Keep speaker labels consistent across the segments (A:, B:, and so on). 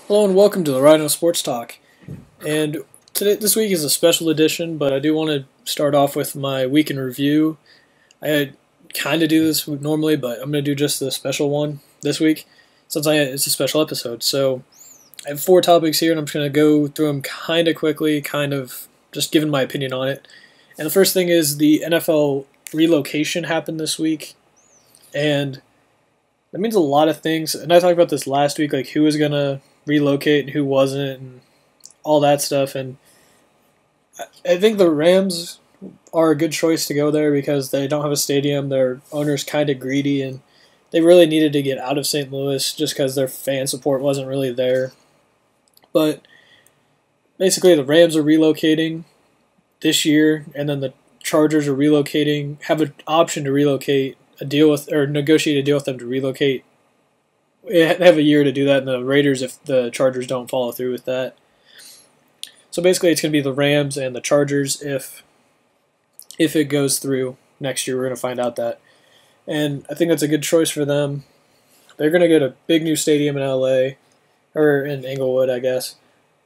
A: Hello and welcome to the Ryno Sports Talk. And this week is a special edition, but I do want to start off with my week in review. I kind of do this normally, but I'm going to do just the special one this week since it's a special episode. So I have 4 topics here, and I'm just going to go through them kind of quickly, kind of just giving my opinion on it. And the first thing is the NFL relocation happened this week, and that means a lot of things. And I talked about this last week, like who was going to relocate and who wasn't, and all that stuff. And I think the Rams are a good choice to go there because they don't have a stadium. Their owner's kind of greedy, and they really needed to get out of St. Louis just because their fan support wasn't really there. But basically, the Rams are relocating this year, and then the Chargers are relocating, have an option to relocate, a deal with or negotiate a deal with them to relocate. They have a year to do that, and the Raiders, if the Chargers don't follow through with that. So basically, it's going to be the Rams and the Chargers if it goes through next year. We're going to find out that, and I think that's a good choice for them. They're going to get a big new stadium in LA or in Inglewood, I guess,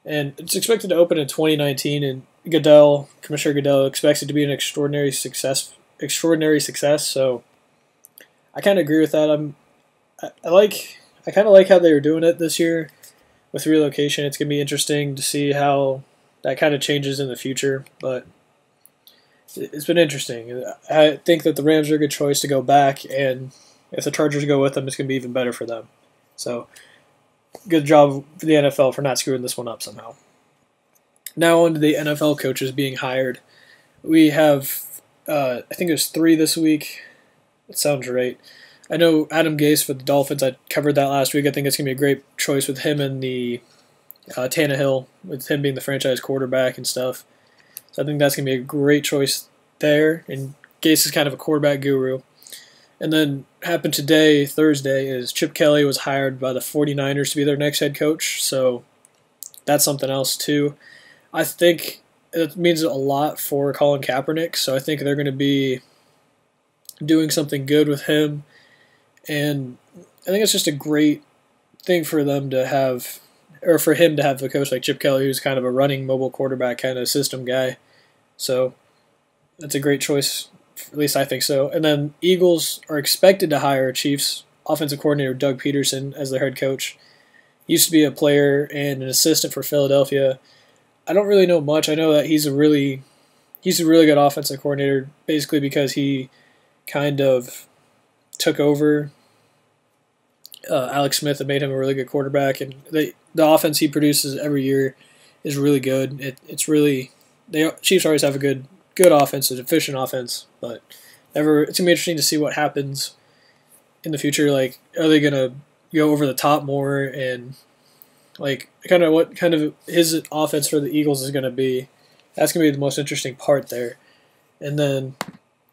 A: and it's expected to open in 2019. And Commissioner Goodell, expects it to be an extraordinary success. So I kind of agree with that. I kind of like how they were doing it this year with relocation. It's going to be interesting to see how that kind of changes in the future, but it's been interesting. I think that the Rams are a good choice to go back, and if the Chargers go with them, it's going to be even better for them. So, good job for the NFL for not screwing this one up somehow. Now on to the NFL coaches being hired. We have, I think there's 3 this week. That sounds right. I know Adam Gase for the Dolphins. I covered that last week. I think it's going to be a great choice with him and the Tannehill, with him being the franchise quarterback and stuff. So I think that's going to be a great choice there. And Gase is kind of a quarterback guru. And then happened today, Thursday, is Chip Kelly was hired by the 49ers to be their next head coach. So that's something else too. I think it means a lot for Colin Kaepernick. So I think they're going to be doing something good with him. And I think it's just a great thing for them to have, or for him to have a coach like Chip Kelly, who's kind of a running mobile quarterback kind of system guy. So that's a great choice. At least I think so. And then Eagles are expected to hire Chiefs offensive coordinator Doug Peterson as their head coach. He used to be a player and an assistant for Philadelphia. I don't really know much. I know that he's a really good offensive coordinator, basically because he kind of took over Alex Smith and made him a really good quarterback, and the offense he produces every year is really good. Chiefs always have a good offense, an efficient offense, but it's gonna be interesting to see what happens in the future. Like, are they gonna go over the top more, and like what kind of his offense for the Eagles is gonna be? That's gonna be the most interesting part there. And then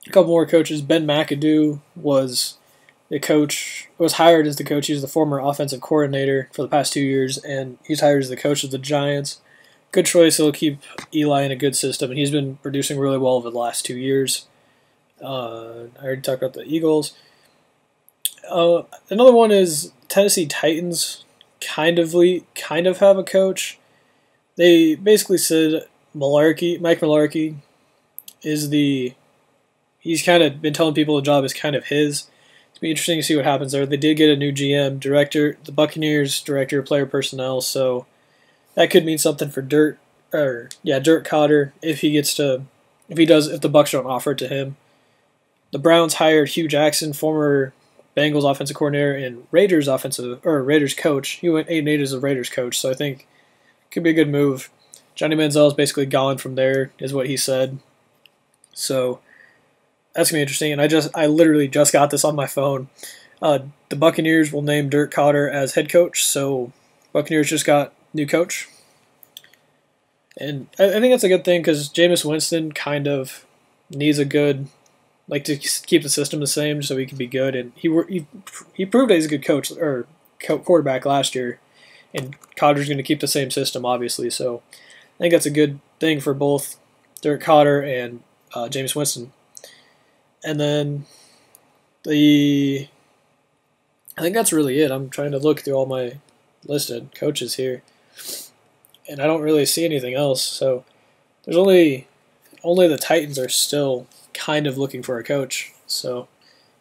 A: a couple more coaches. Ben McAdoo was hired as the coach. He's the former offensive coordinator for the past 2 years, and he's hired as the coach of the Giants. Good choice. He'll keep Eli in a good system, and he's been producing really well over the last 2 years. I already talked about the Eagles. Another one is Tennessee Titans. Kind of have a coach. They basically said Mike Mularkey he's kind of been telling people the job is kind of his. It's be interesting to see what happens there. They did get a new GM, the Buccaneers director of player personnel, so that could mean something for Dirk Cotter if the Bucs don't offer it to him. The Browns hired Hugh Jackson, former Bengals offensive coordinator and Raiders coach. He went 8-8 as a Raiders coach, so I think it could be a good move. Johnny Manziel is basically gone from there, is what he said. So that's gonna be interesting. And I literally just got this on my phone. The Buccaneers will name Dirk Cotter as head coach, so Buccaneers just got new coach. And I think that's a good thing because Jameis Winston kind of needs to keep the system the same so he can be good. And he proved that he's a good coach or quarterback last year. And Cotter's going to keep the same system, obviously. So I think that's a good thing for both Dirk Cotter and Jameis Winston. And then I think that's really it. I'm trying to look through all my listed coaches here, and I don't really see anything else. So there's only the Titans are still kind of looking for a coach. So,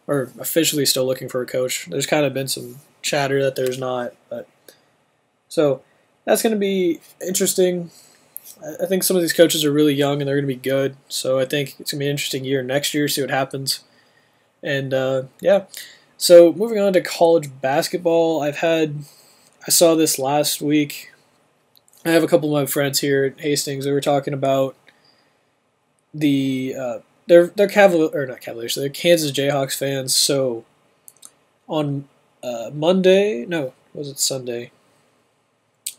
A: or officially still looking for a coach. There's kind of been some chatter that there's not, but so that's going to be interesting. I think some of these coaches are really young and they're going to be good. So I think it's going to be an interesting year next year, see what happens. And yeah, so moving on to college basketball, I saw this last week. I have a couple of my friends here at Hastings. They were talking about they're not Cavaliers, they're Kansas Jayhawks fans. So on Monday, no, was it Sunday?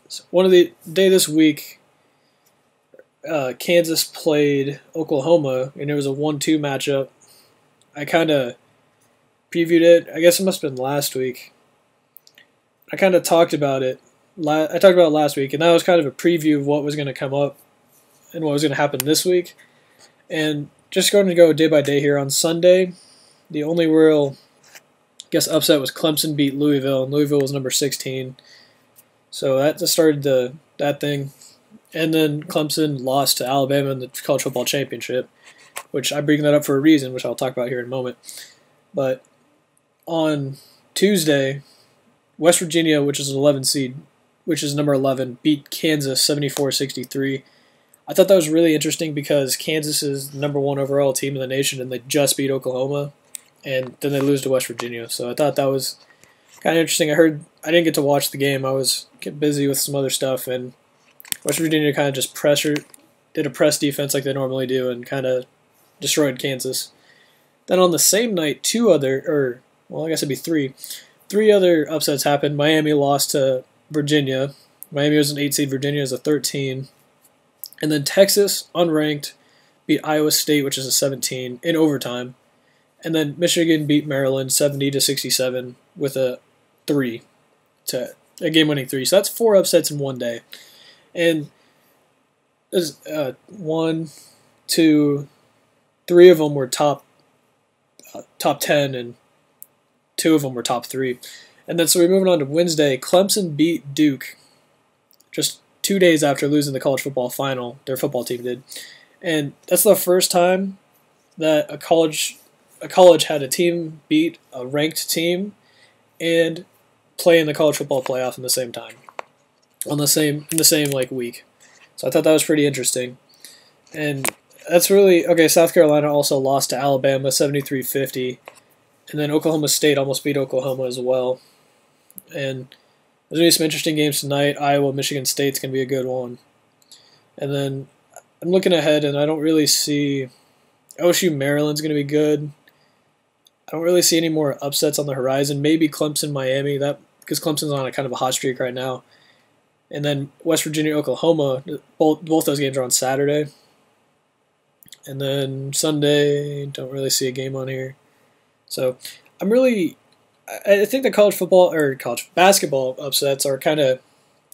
A: So one of the day this week, Kansas played Oklahoma, and it was a 1-2 matchup. I kind of previewed it. I guess it must have been last week. I kind of talked about it. I talked about it last week, and that was kind of a preview of what was going to come up and what was going to happen this week. And just going to go day by day here on Sunday, the only real, I guess, upset was Clemson beat Louisville, and Louisville was number 16. So that just started that thing. And then Clemson lost to Alabama in the college football championship, which I bring that up for a reason, which I'll talk about here in a moment. But on Tuesday, West Virginia, which is an 11 seed, which is number 11, beat Kansas 74-63. I thought that was really interesting because Kansas is the number 1 overall team in the nation, and they just beat Oklahoma, and then they lose to West Virginia. So I thought that was kind of interesting. I didn't get to watch the game. I was getting busy with some other stuff, and West Virginia kind of just did a press defense like they normally do, and kind of destroyed Kansas. Then on the same night, I guess it'd be three other upsets happened. Miami lost to Virginia. Miami was an 8 seed. Virginia is a 13. And then Texas, unranked, beat Iowa State, which is a 17, in overtime. And then Michigan beat Maryland 70-67 with a game-winning 3. So that's 4 upsets in one day. And there's 1, 2, 3 of them were top 10, and 2 of them were top 3. And then so we're moving on to Wednesday. Clemson beat Duke just 2 days after losing the college football final. Their football team did. And that's the first time that a college had a team beat a ranked team and play in the college football playoff in the same time, in the same week. So I thought that was pretty interesting. And that's really okay. South Carolina also lost to Alabama 73-50, and then Oklahoma State almost beat Oklahoma as well. And there's going to be some interesting games tonight. Iowa, Michigan State's going to be a good one. And then I'm looking ahead, and I don't really see OSU Maryland's going to be good. I don't really see any more upsets on the horizon. Maybe Clemson, Miami, because Clemson's on a kind of a hot streak right now. And then West Virginia, Oklahoma, both those games are on Saturday. And then Sunday, don't really see a game on here. So I think the college basketball upsets are kind of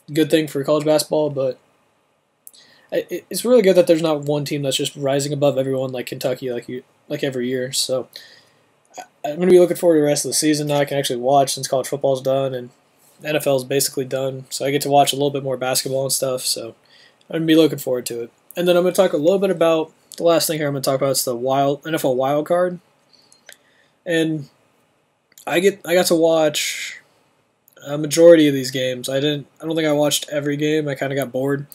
A: a good thing for college basketball, but it's really good that there's not one team that's just rising above everyone like Kentucky, like every year. So I'm going to be looking forward to the rest of the season. Now I can actually watch since college football's done and NFL's basically done. So I get to watch a little bit more basketball and stuff. So I'm going to be looking forward to it. And then I'm going to talk a little bit about the last thing here. I'm going to talk about is the NFL wild card. And I got to watch a majority of these games. I don't think I watched every game. I kind of got bored.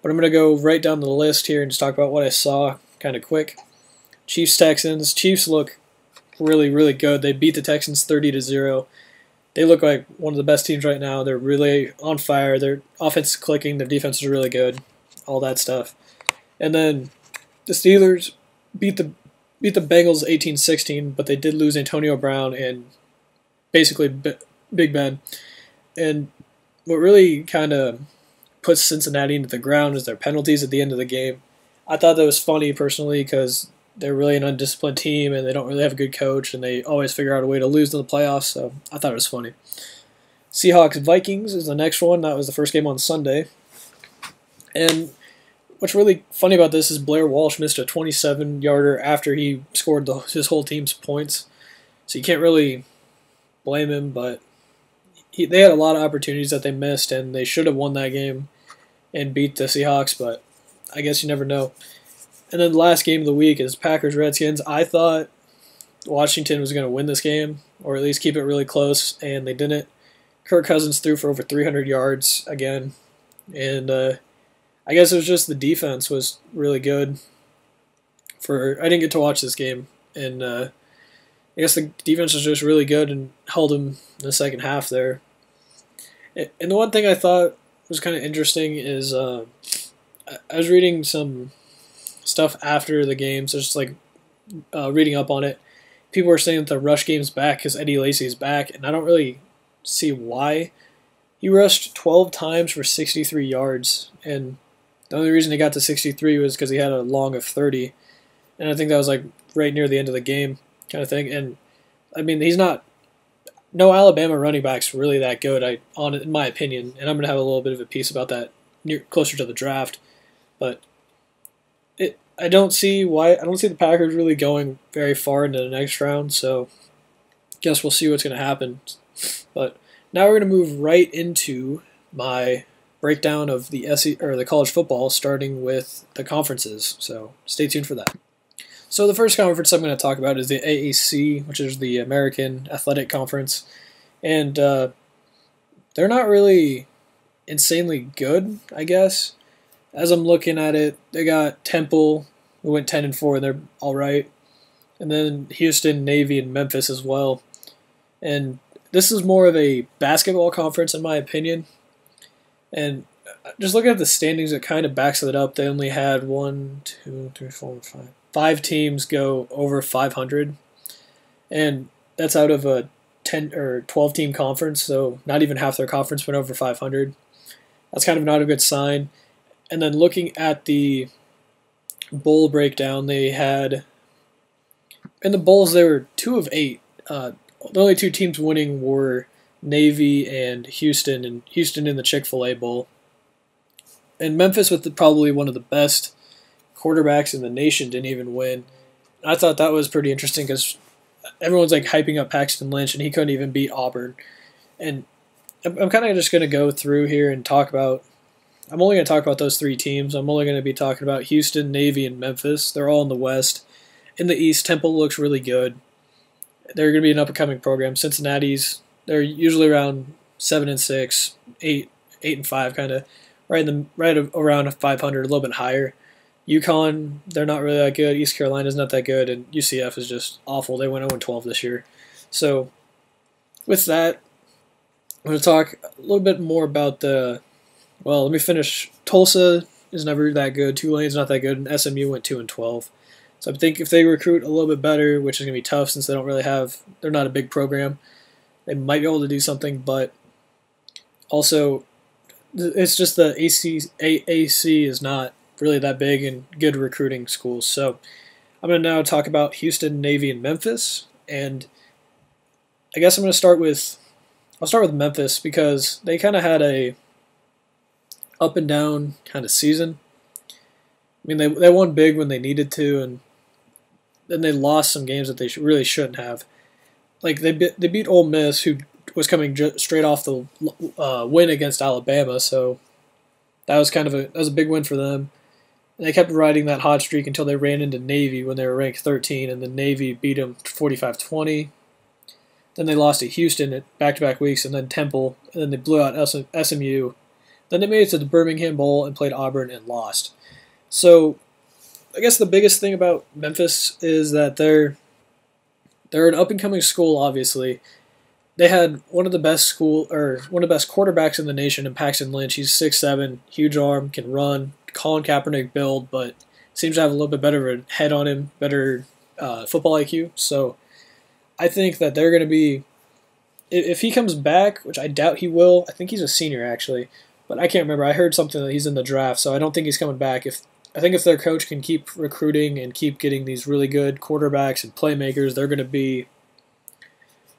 A: But I'm going to go right down the list here and just talk about what I saw kind of quick. Chiefs-Texans. Chiefs look really, really good. They beat the Texans 30-0. They look like one of the best teams right now. They're really on fire. Their offense is clicking. Their defense is really good. All that stuff. And then the Steelers beat the Bengals 18-16, but they did lose Antonio Brown and basically Big Ben. And what really kind of puts Cincinnati into the ground is their penalties at the end of the game. I thought that was funny personally because they're really an undisciplined team and they don't really have a good coach and they always figure out a way to lose in the playoffs, so I thought it was funny. Seahawks-Vikings is the next one. That was the first game on Sunday. And what's really funny about this is Blair Walsh missed a 27-yarder after he scored his whole team's points. So you can't really blame him, but they had a lot of opportunities that they missed, and they should have won that game and beat the Seahawks, but I guess you never know. And then the last game of the week is Packers-Redskins. I thought Washington was going to win this game, or at least keep it really close, and they didn't. Kirk Cousins threw for over 300 yards again, and I guess it was just the defense was really good. I didn't get to watch this game, and I guess the defense was just really good and held them in the second half there. And the one thing I thought was kind of interesting is I was reading some stuff after the game, so just like reading up on it. People were saying that the rush game's back because Eddie Lacy's back, and I don't really see why. He rushed 12 times for 63 yards, and the only reason he got to 63 was because he had a long of 30, and I think that was like right near the end of the game kind of thing. And I mean, no Alabama running back's really that good, in my opinion, and I'm gonna have a little bit of a piece about that closer to the draft, but I don't see the Packers really going very far into the next round, so guess we'll see what's going to happen. But now we're going to move right into my breakdown of the college football, starting with the conferences. So stay tuned for that. So the first conference I'm going to talk about is the AAC, which is the American Athletic Conference, and they're not really insanely good, I guess. As I'm looking at it, they got Temple, who went 10-4, and they're all right. And then Houston, Navy, and Memphis as well. And this is more of a basketball conference, in my opinion. And just looking at the standings, it kind of backs it up. They only had 5 teams go over 500. And that's out of a 10 or 12-team conference, so not even half their conference went over 500. That's kind of not a good sign. And then looking at the bowl breakdown, they had in the bowls they were 2 of 8. The only 2 teams winning were Navy and Houston in the Chick-fil-A Bowl. And Memphis, with probably one of the best quarterbacks in the nation, didn't even win. I thought that was pretty interesting because everyone's like hyping up Paxton Lynch, and he couldn't even beat Auburn. And I'm kind of just going to go through here and talk about. I'm only going to talk about those 3 teams. I'm only going to be talking about Houston, Navy, and Memphis. They're all in the West. In the East, Temple looks really good. They're going to be an up-and-coming program. Cincinnati's, they're usually around 7-6, 8-5, kind of right around 500, a little bit higher. UConn, they're not really that good. East Carolina's not that good, and UCF is just awful. They went 0-12 this year. So with that, I'm going to talk a little bit more about let me finish. Tulsa is never that good. Tulane's not that good, and SMU went 2-12. So I think if they recruit a little bit better, which is going to be tough since they're not a big program, they might be able to do something. But also, it's just the AAC is not really that big and good recruiting schools. So I'm going to now talk about Houston, Navy, and Memphis. And I guess I'll start with Memphis because they kind of had a up and down kind of season. I mean, they won big when they needed to, and then they lost some games that they really shouldn't have. Like they beat Ole Miss, who was coming straight off the win against Alabama, so that was a big win for them. And they kept riding that hot streak until they ran into Navy when they were ranked 13, and then Navy beat them 45-20. Then they lost to Houston at back-to-back weeks, and then Temple, and then they blew out SMU. Then they made it to the Birmingham Bowl and played Auburn and lost. So I guess the biggest thing about Memphis is that they're an up-and-coming school, obviously. They had one of the best quarterbacks in the nation in Paxton Lynch. He's 6'7", huge arm, can run, Colin Kaepernick build, but seems to have a little bit better of a head on him, better football IQ. So I think that they're going to be, if he comes back, which I doubt he will. I think he's a senior actually, but I can't remember. I heard something that he's in the draft, so I don't think he's coming back. I think if their coach can keep recruiting and keep getting these really good quarterbacks and playmakers, they're going to be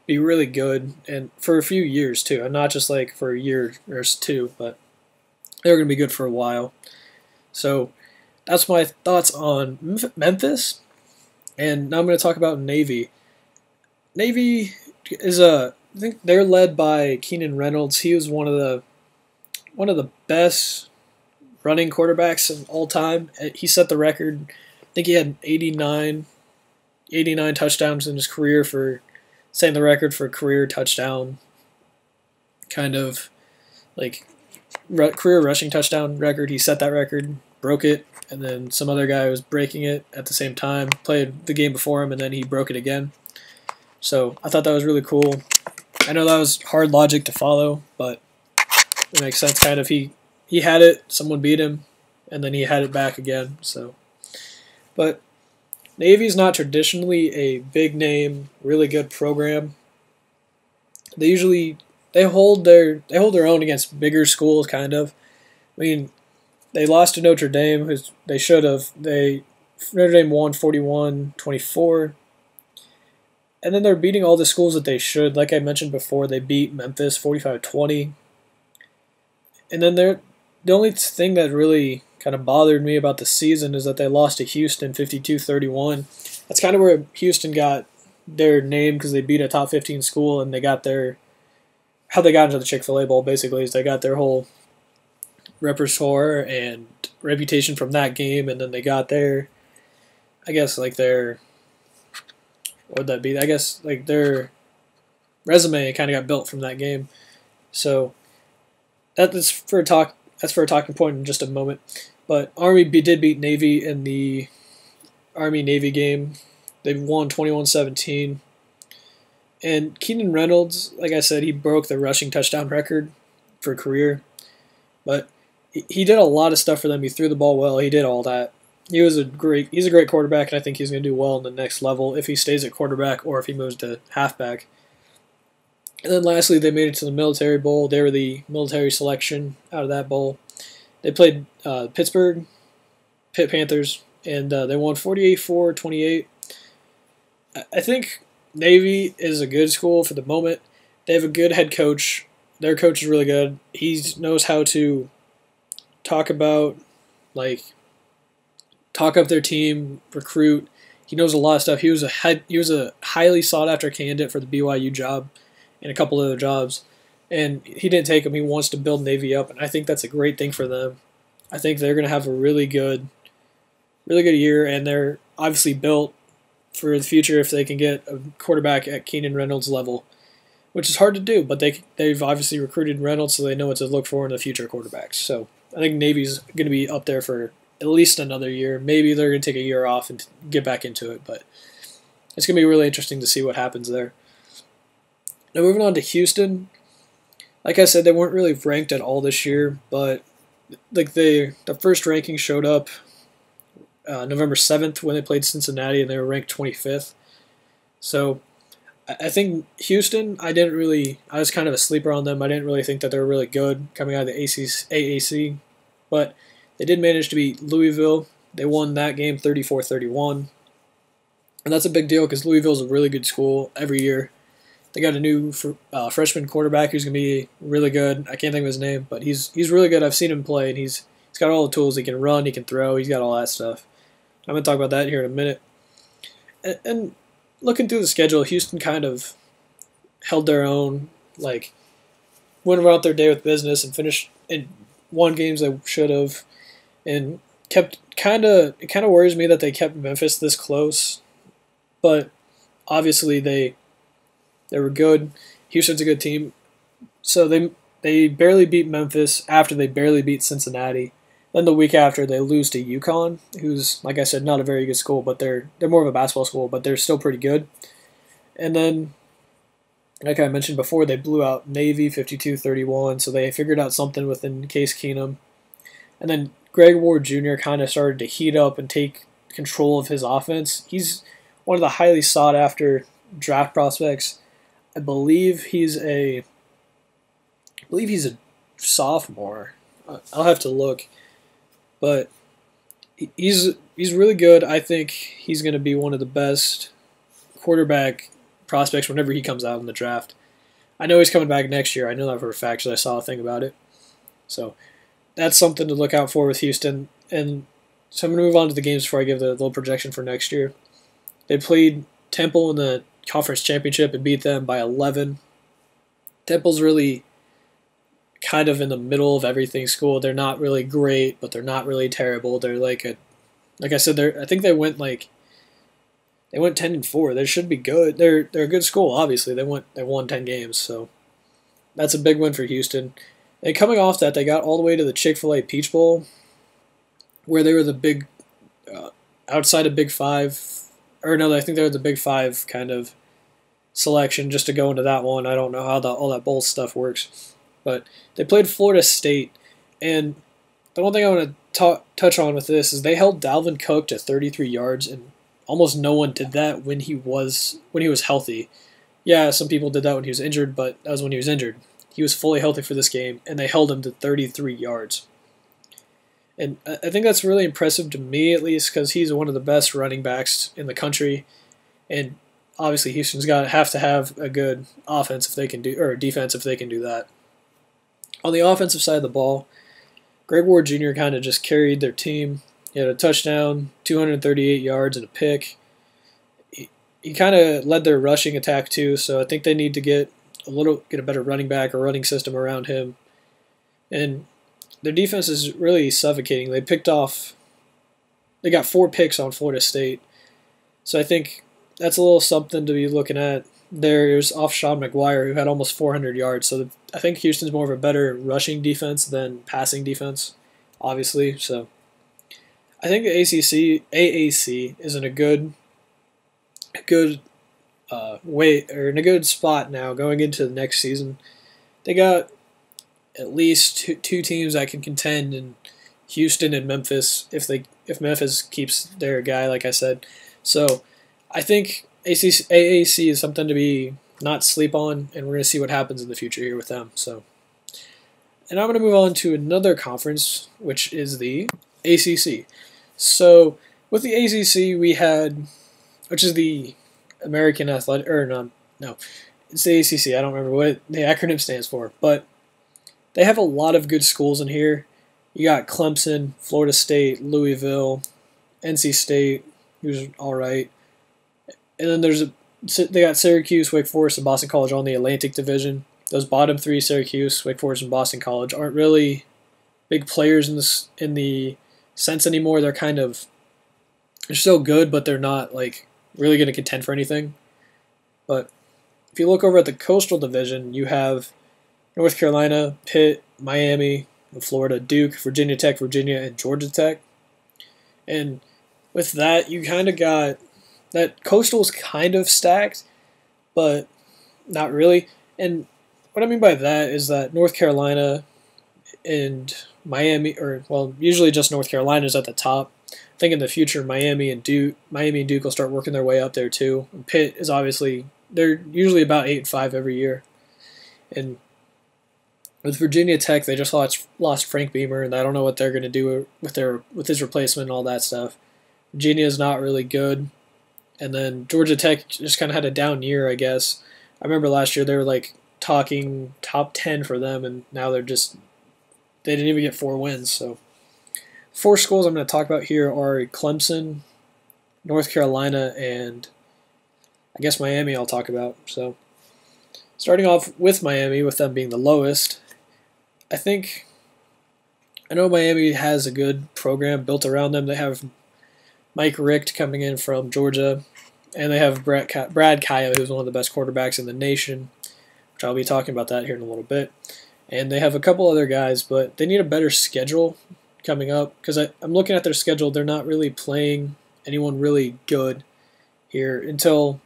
A: really good, and for a few years too, and not just like for a year or 2, but they're going to be good for a while. So that's my thoughts on Memphis, and now I'm going to talk about Navy. Navy is I think they're led by Keenan Reynolds. He was one of the best running quarterbacks of all time. He set the record. I think he had 89 touchdowns in his career for setting the record for career touchdown, kind of like career rushing touchdown record. He set that record, broke it, and then some other guy was breaking it at the same time, played the game before him, and then he broke it again. So I thought that was really cool. I know that was hard logic to follow, but it makes sense kind of. He had it, someone beat him, and then he had it back again. So, but Navy's not traditionally a big name, really good program. They hold their own against bigger schools, kind of. I mean, they lost to Notre Dame, who they should have. Notre Dame won 41-24. And then they're beating all the schools that they should. Like I mentioned before, they beat Memphis 45-20. And then the only thing that really kind of bothered me about the season is that they lost to Houston 52-31. That's kind of where Houston got their name, because they beat a top 15 school, and they got how they got into the Chick-fil-A Bowl basically is they got their whole repertoire and reputation from that game, and then they got their, I guess, like their, what would that be? I guess like their resume kind of got built from that game. So that's for a talking point in just a moment. But Army did beat Navy in the Army-Navy game. They won 21-17. And Keenan Reynolds, like I said, he broke the rushing touchdown record for a career. But he did a lot of stuff for them. He threw the ball well. He did all that. He's a great quarterback, and I think he's going to do well in the next level if he stays at quarterback or if he moves to halfback. And then lastly, they made it to the Military Bowl. They were the military selection out of that bowl. They played Pittsburgh, Pitt Panthers, and they won 48-28. I think Navy is a good school for the moment. They have a good head coach. Their coach is really good. He knows how to talk up their team, recruit. He knows a lot of stuff. He was a highly sought after candidate for the BYU job and a couple other jobs, and he didn't take him. He wants to build Navy up, and I think that's a great thing for them. I think they're going to have a really good year, and they're obviously built for the future if they can get a quarterback at Keenan Reynolds' level, which is hard to do, but they've obviously recruited Reynolds, so they know what to look for in the future quarterbacks. So I think Navy's going to be up there for at least another year. Maybe they're going to take a year off and get back into it, but it's going to be really interesting to see what happens there. Now moving on to Houston. Like I said, they weren't really ranked at all this year, but the first ranking showed up November 7th when they played Cincinnati, and they were ranked 25th. So I think Houston, I was kind of a sleeper on them. I didn't really think that they were really good coming out of the AAC, but they did manage to beat Louisville. They won that game 34-31, and that's a big deal because Louisville's a really good school every year. They got a new freshman quarterback who's going to be really good. I can't think of his name, but he's really good. I've seen him play, and he's got all the tools. He can run, he can throw, he's got all that stuff. I'm going to talk about that here in a minute. And looking through the schedule, Houston kind of held their own, went about their day with business and finished and won games they should have, and it kind of worries me that they kept Memphis this close, but obviously they were good. Houston's a good team, so they barely beat Memphis after they barely beat Cincinnati. Then the week after, they lose to UConn, who's, like I said, not a very good school, but they're more of a basketball school, but they're still pretty good. And then, like I mentioned before, they blew out Navy 52-31, so they figured out something within Case Keenum. And then Greg Ward Jr. kind of started to heat up and take control of his offense. He's one of the highly sought-after draft prospects. I believe he's a sophomore. I'll have to look. But he's really good. I think he's going to be one of the best quarterback prospects whenever he comes out in the draft. I know he's coming back next year. I know that for a fact because I saw a thing about it. So that's something to look out for with Houston. And so I'm going to move on to the games before I give the little projection for next year. They played Temple in the conference championship and beat them by 11. Temple's really kind of in the middle of everything school. They're not really great, but they're not really terrible. They're like I said, I think they went 10-4. They should be good. They're a good school. Obviously, they won 10 games, so that's a big win for Houston. And coming off that, they got all the way to the Chick-fil-A Peach Bowl, where they were the big outside of Big Five, or no, I think they were the Big Five kind of selection just to go into that one. I don't know how all that bowl stuff works, but they played Florida State, and the one thing I want to touch on with this is they held Dalvin Cook to 33 yards, and almost no one did that when he was healthy. Yeah, some people did that when he was injured, but that was when he was injured. He was fully healthy for this game, and they held him to 33 yards. And I think that's really impressive to me, at least, because he's one of the best running backs in the country. And obviously, Houston's got to have a good offense if they can do, or defense if they can do that. On the offensive side of the ball, Greg Ward Jr. kind of just carried their team. He had a touchdown, 238 yards, and a pick. He kind of led their rushing attack too, so I think they need to get a better running back or running system around him. And their defense is really suffocating. They got 4 picks on Florida State, so I think that's a little something to be looking at. There's off Sean McGuire, who had almost 400 yards, so I think Houston's more of a better rushing defense than passing defense, obviously. So I think the AAC is in a good way, or in a good spot now going into the next season. They got at least two teams that can contend in Houston and Memphis if Memphis keeps their guy, like I said. So I think AAC is something to be not sleep on, and we're going to see what happens in the future here with them. So, and I'm going to move on to another conference, which is the ACC. So with the ACC, we had, which is the American Athletic, or no, it's the ACC. I don't remember what the acronym stands for, but they have a lot of good schools in here. You got Clemson, Florida State, Louisville, NC State, who's all right, and then they got Syracuse, Wake Forest, and Boston College on the Atlantic Division. Those bottom 3, Syracuse, Wake Forest, and Boston College, aren't really big players in the sense anymore. They're still good, but they're not like really going to contend for anything. But if you look over at the Coastal Division, you have North Carolina, Pitt, Miami, Florida, Duke, Virginia Tech, Virginia, and Georgia Tech. And with that, you kind of got that Coastal's kind of stacked, but not really. And what I mean by that is that North Carolina and Miami, usually just North Carolina is at the top. I think in the future, Miami and Duke will start working their way up there too. And Pitt is obviously, they're usually about 8-5 every year. And with Virginia Tech, they just lost Frank Beamer, and I don't know what they're going to do with his replacement and all that stuff. Virginia is not really good. And then Georgia Tech just kind of had a down year, I guess. I remember last year they were like talking top 10 for them, and now they didn't even get 4 wins. So 4 schools I'm going to talk about here are Clemson, North Carolina, and I guess Miami I'll talk about. So starting off with Miami, with them being the lowest, I know Miami has a good program built around them. They have Mike Richt coming in from Georgia, and they have Brad Kaya, who's one of the best quarterbacks in the nation, which I'll be talking about that here in a little bit. And they have a couple other guys, but they need a better schedule coming up, because I'm looking at their schedule. They're not really playing anyone really good here until,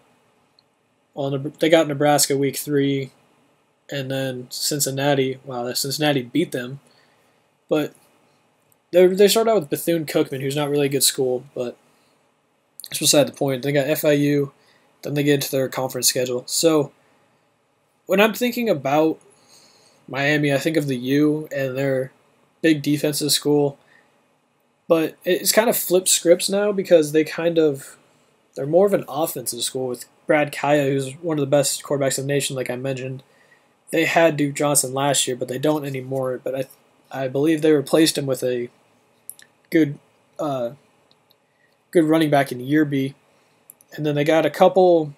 A: they got Nebraska week 3, and then Cincinnati. Wow, Cincinnati beat them. But they started out with Bethune-Cookman, who's not really a good school, but it's beside the point. They got FIU, then they get into their conference schedule. So when I'm thinking about Miami, I think of the U and their big defensive school. But it's kind of flipped scripts now, because they're more of an offensive school with Brad Kaya, who's one of the best quarterbacks in the nation, like I mentioned. They had Duke Johnson last year, but they don't anymore. But I believe they replaced him with a good running back in Yearby. And then they got a couple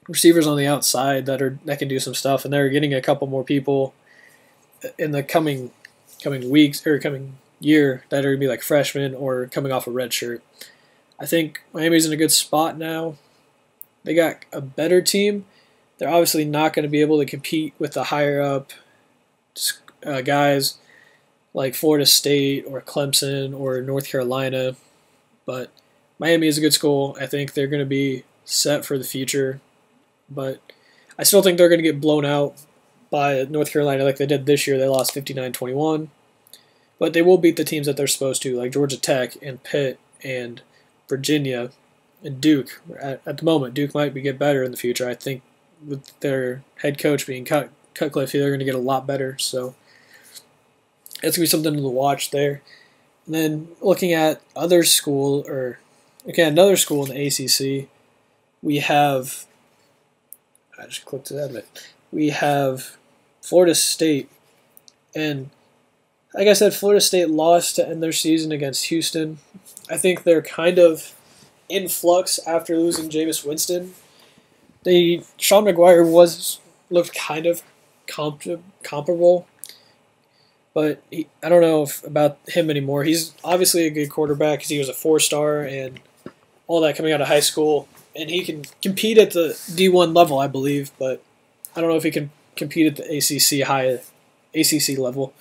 A: receivers on the outside that can do some stuff, and they're getting a couple more people in the coming weeks or coming year that are gonna be like freshmen or coming off a red shirt. I think Miami's in a good spot now. They got a better team. They're obviously not going to be able to compete with the higher up guys like Florida State or Clemson or North Carolina, but Miami is a good school. I think they're going to be set for the future, but I still think they're going to get blown out by North Carolina like they did this year. They lost 59-21, but they will beat the teams that they're supposed to, like Georgia Tech and Pitt and Virginia and Duke. At the moment, Duke might get better in the future. I think with their head coach being Cutcliffe, they're going to get a lot better. So it's going to be something to watch there. And then looking at another school in the ACC, we have, I just clicked to that, we have Florida State. And like I said, Florida State lost to end their season against Houston. I think they're kind of in flux after losing Jameis Winston. Sean McGuire looked kind of comparable, but I don't know about him anymore. He's obviously a good quarterback because he was a 4-star and all that coming out of high school, and he can compete at the D1 level, I believe, but I don't know if he can compete at the ACC level.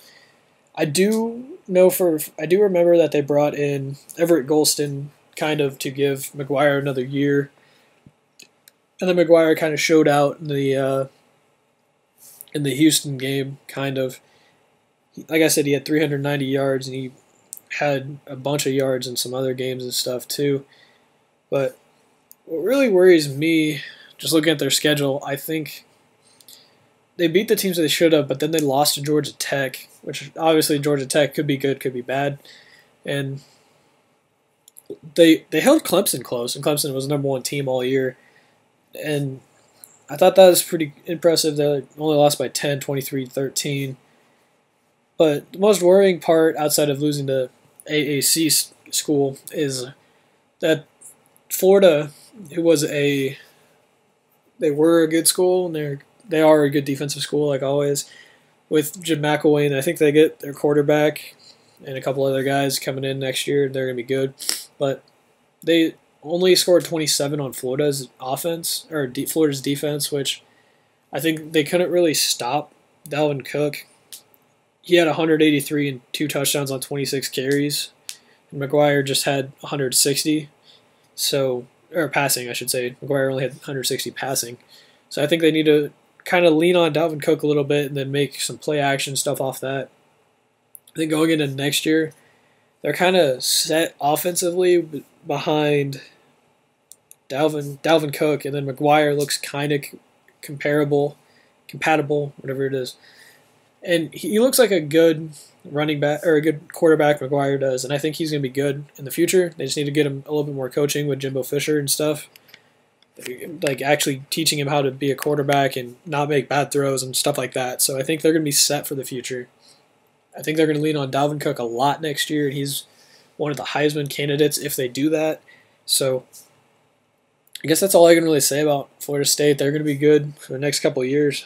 A: I do remember that they brought in Everett Golston kind of to give McGuire another year. And then McGuire kind of showed out in the Houston game, kind of. Like I said, he had 390 yards, and he had a bunch of yards in some other games and stuff too. But what really worries me, just looking at their schedule, I think they beat the teams that they should have, but then they lost to Georgia Tech, which obviously Georgia Tech could be good, could be bad. And they held Clemson close, and Clemson was the number one team all year. And I thought that was pretty impressive. They only lost by 10, 23-13. But the most worrying part, outside of losing to AAC school, is that Florida, they were a good school, and they are a good defensive school, like always, with Jim McElwain. I think they get their quarterback and a couple other guys coming in next year. They're going to be good. But they only scored 27 on Florida's offense, or Florida's defense, which I think they couldn't really stop Dalvin Cook. He had 183 and 2 touchdowns on 26 carries. And McGuire just had 160. Or passing, I should say. McGuire only had 160 passing. So I think they need to kind of lean on Dalvin Cook a little bit and then make some play action stuff off that. I think going into next year, they're kind of set offensively behind Dalvin Cook, and then McGuire looks kind of compatible, whatever it is. And he looks like a good running back or a good quarterback, McGuire does, and I think he's going to be good in the future. They just need to get him a little bit more coaching with Jimbo Fisher and stuff, like actually teaching him how to be a quarterback and not make bad throws and stuff like that. So I think they're going to be set for the future. I think they're going to lean on Dalvin Cook a lot next year, and he's one of the Heisman candidates if they do that. So I guess that's all I can really say about Florida State. They're going to be good for the next couple of years.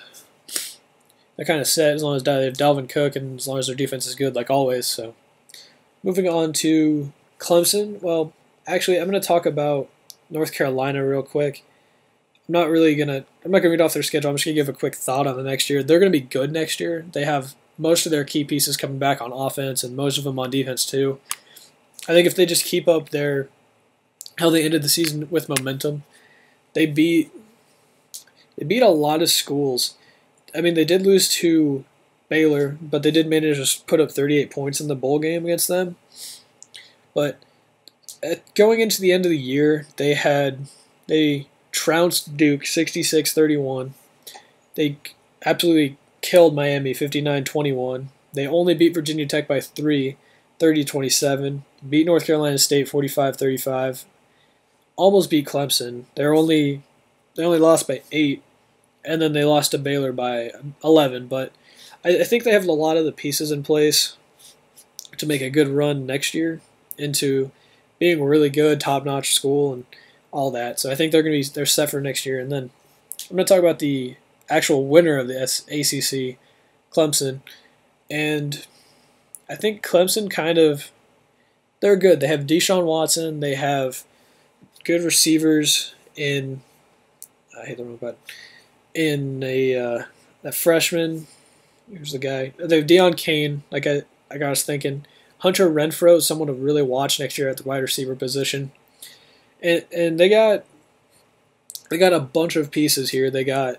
A: They're kind of set as long as they have Dalvin Cook and as long as their defense is good, like always. So moving on to Clemson. Well, actually, I'm going to talk about North Carolina real quick. I'm not going to read off their schedule. I'm just going to give a quick thought on the next year. They're going to be good next year. They have most of their key pieces coming back on offense and most of them on defense too. I think if they just keep up how they ended the season with momentum, they beat a lot of schools. I mean, they did lose to Baylor, but they did manage to put up 38 points in the bowl game against them. But going into the end of the year, they trounced Duke 66-31. They absolutely killed Miami 59-21. They only beat Virginia Tech by 3, 30-27. Beat North Carolina State 45-35. Almost beat Clemson. They only lost by 8. And then they lost to Baylor by 11. But I think they have a lot of the pieces in place to make a good run next year into being a really good, top-notch school and all that. So I think they're set for next year. And then I'm going to talk about the actual winner of the ACC, Clemson, and I think Clemson they're good. They have Deshaun Watson. They have good receivers in I hate the wrong button in a freshman. Here's the guy. They have Deion Kane. Like I was thinking, Hunter Renfrow is someone to really watch next year at the wide receiver position, and they got a bunch of pieces here. They got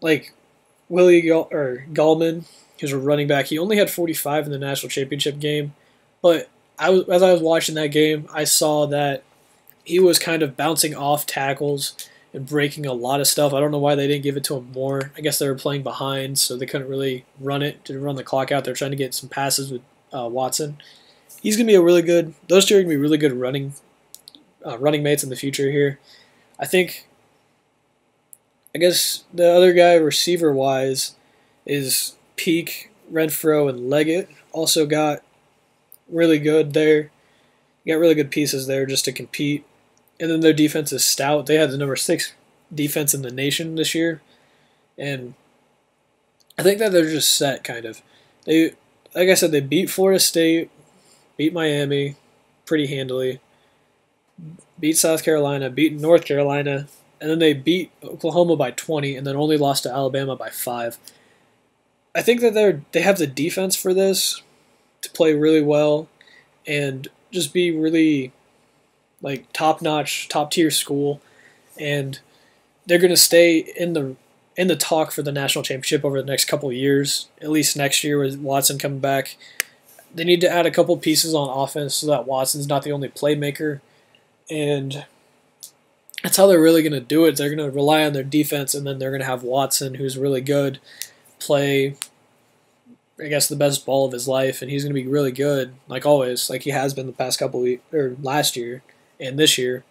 A: like Gallman, who's a running back. He only had 45 in the national championship game, but as I was watching that game, I saw that he was kind of bouncing off tackles and breaking a lot of stuff. I don't know why they didn't give it to him more. I guess they were playing behind, so they couldn't really run the clock out. They're trying to get some passes with Watson. He's going to be a really good. Those two are going to be really good running mates in the future here. I guess the other guy, receiver-wise, is Peak, Renfrow, and Leggett. Also got really good there. You got really good pieces there just to compete. And then their defense is stout. They had the number 6 defense in the nation this year. And I think that they're just set, kind of. Like I said, they beat Florida State, beat Miami pretty handily, beat South Carolina, beat North Carolina, and then they beat Oklahoma by 20, and then only lost to Alabama by 5. I think that they have the defense for this to play really well and just be really like top-notch, top-tier school, and they're going to stay in the talk for the national championship over the next couple of years, at least next year with Watson coming back. They need to add a couple pieces on offense so that Watson's not the only playmaker, and that's how they're really going to do it. They're going to rely on their defense, and then they're going to have Watson, who's really good, play, I guess, the best ball of his life, and he's going to be really good, like always, like he has been the past couple weeks, or last year and this year.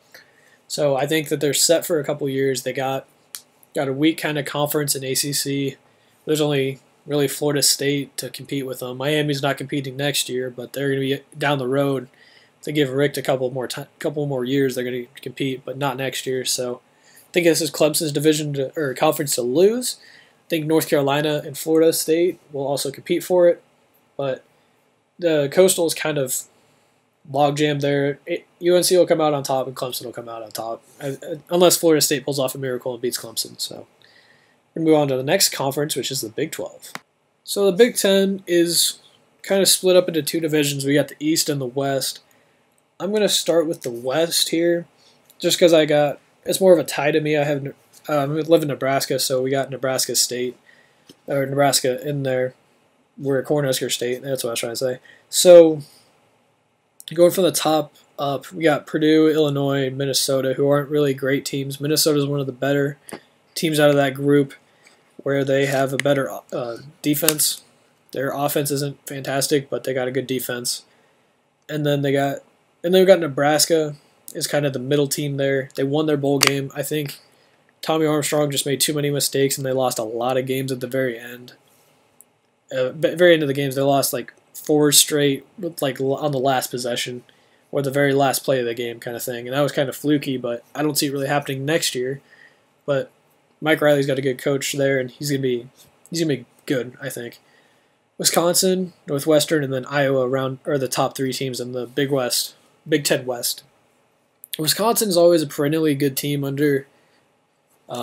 A: So I think that they're set for a couple years. They got a weak kind of conference in ACC. There's only really Florida State to compete with them. Miami's not competing next year, but they're going to be down the road. If they give Rick a couple more years, they're going to compete, but not next year. So I think this is Clemson's division or conference to lose. I think North Carolina and Florida State will also compete for it, but the Coastal is kind of logjam there. UNC will come out on top, and Clemson will come out on top, unless Florida State pulls off a miracle and beats Clemson. So we're going to move on to the next conference, which is the Big 12. So the Big 10 is kind of split up into 2 divisions. We got the East and the West. I'm going to start with the West here, just because it's more of a tie to me. I live in Nebraska, so we got Nebraska in there. We're Cornhusker State. That's what I was trying to say. So going from the top up, we got Purdue, Illinois, Minnesota, who aren't really great teams. Minnesota is one of the better teams out of that group, where they have a better defense. Their offense isn't fantastic, but they got a good defense. And then we got Nebraska is kind of the middle team there. They won their bowl game. I think Tommy Armstrong just made too many mistakes, and they lost a lot of games at the very end. Very end of the games, they lost like 4 straight, like on the last possession or the very last play of the game, kind of thing. And that was kind of fluky, but I don't see it really happening next year. But Mike Riley's got a good coach there, and he's gonna be good, I think. Wisconsin, Northwestern, and then Iowa are the top 3 teams in the Big 10 West. Wisconsin's always a perennially good team under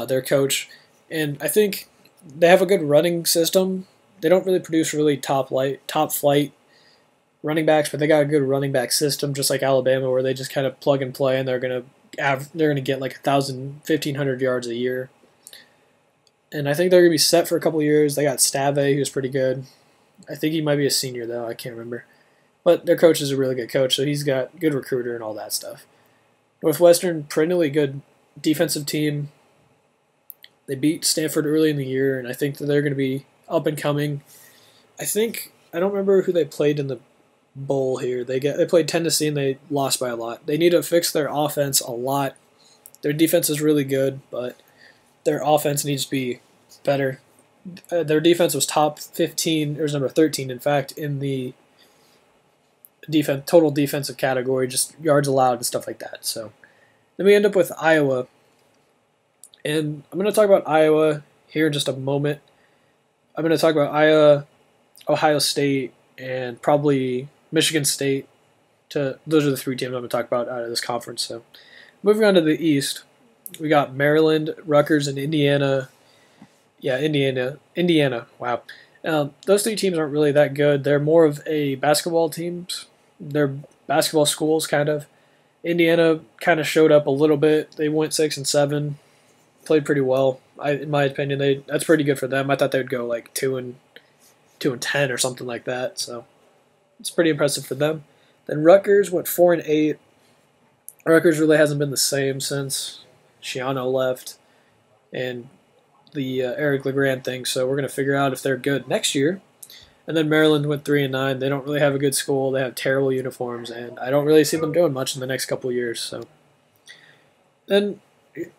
A: their coach, and I think they have a good running system. They don't really produce really top flight running backs, but they got a good running back system, just like Alabama, where they just kind of plug and play, and they're gonna get like 1,000, 1,500 yards a year. And I think they're gonna be set for a couple years. They got Stave, who's pretty good. I think he might be a senior though. I can't remember, but their coach is a really good coach, so he's got good recruiter and all that stuff. Northwestern, perennially good defensive team. They beat Stanford early in the year, and I think that they're going to be up and coming. I don't remember who they played in the bowl here. They played Tennessee, and they lost by a lot. They need to fix their offense a lot. Their defense is really good, but their offense needs to be better. Their defense was top 15, or number 13, in fact, in the total defensive category, just yards allowed and stuff like that. So then we end up with Iowa, And I'm going to talk about Iowa here in just a moment. I'm going to talk about Iowa, Ohio State, and probably Michigan State. Those are the 3 teams I'm going to talk about out of this conference. So, moving on to the East, we got Maryland, Rutgers, and Indiana. Yeah, Indiana. Wow. Those 3 teams aren't really that good. They're more of a basketball teams. They're basketball schools, kind of. Indiana kind of showed up a little bit. They went 6-7, played pretty well. In my opinion, that's pretty good for them. I thought they would go like 2-10 or something like that. So it's pretty impressive for them. Then Rutgers went 4-8. Rutgers really hasn't been the same since Shiano left and the Eric LeGrand thing. So we're gonna figure out if they're good next year. And then Maryland went 3-9. They don't really have a good school. They have terrible uniforms, and I don't really see them doing much in the next couple of years. So then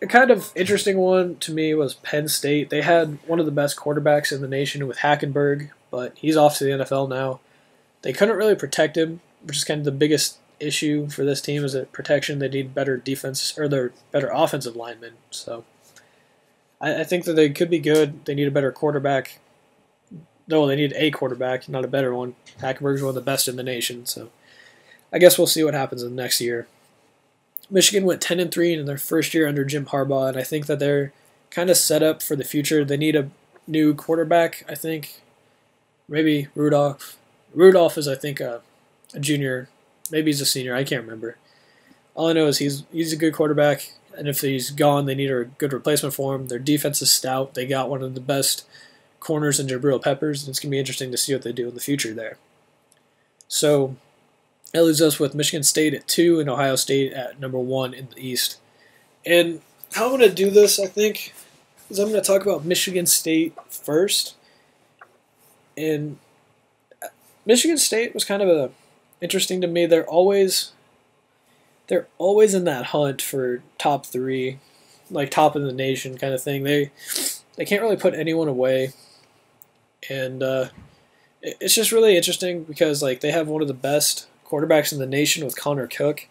A: a kind of interesting one to me was Penn State. They had one of the best quarterbacks in the nation with Hackenberg, but he's off to the NFL now. They couldn't really protect him, which is kind of the biggest issue for this team is that protection. They need better defense, or they're better offensive linemen. So I think that they could be good. They need a better quarterback. No, they need a quarterback, not a better one. Hackenberg's one of the best in the nation, so I guess we'll see what happens in the next year. Michigan went 10-3 in their first year under Jim Harbaugh, and I think that they're kind of set up for the future. They need a new quarterback, I think. Maybe Rudolph. Rudolph is, I think, a junior. Maybe he's a senior. I can't remember. All I know is he's a good quarterback, and if he's gone, they need a good replacement for him. Their defense is stout. They got one of the best corners in Jabril Peppers, and it's going to be interesting to see what they do in the future there. So that leaves us with Michigan State at 2 and Ohio State at number 1 in the East. And how I'm going to do this, I think, is I'm going to talk about Michigan State first. And Michigan State was kind of interesting to me. They're always in that hunt for top 3, like top of the nation kind of thing. They can't really put anyone away. And it's just really interesting because like they have one of the best quarterbacks in the nation with Connor Cook,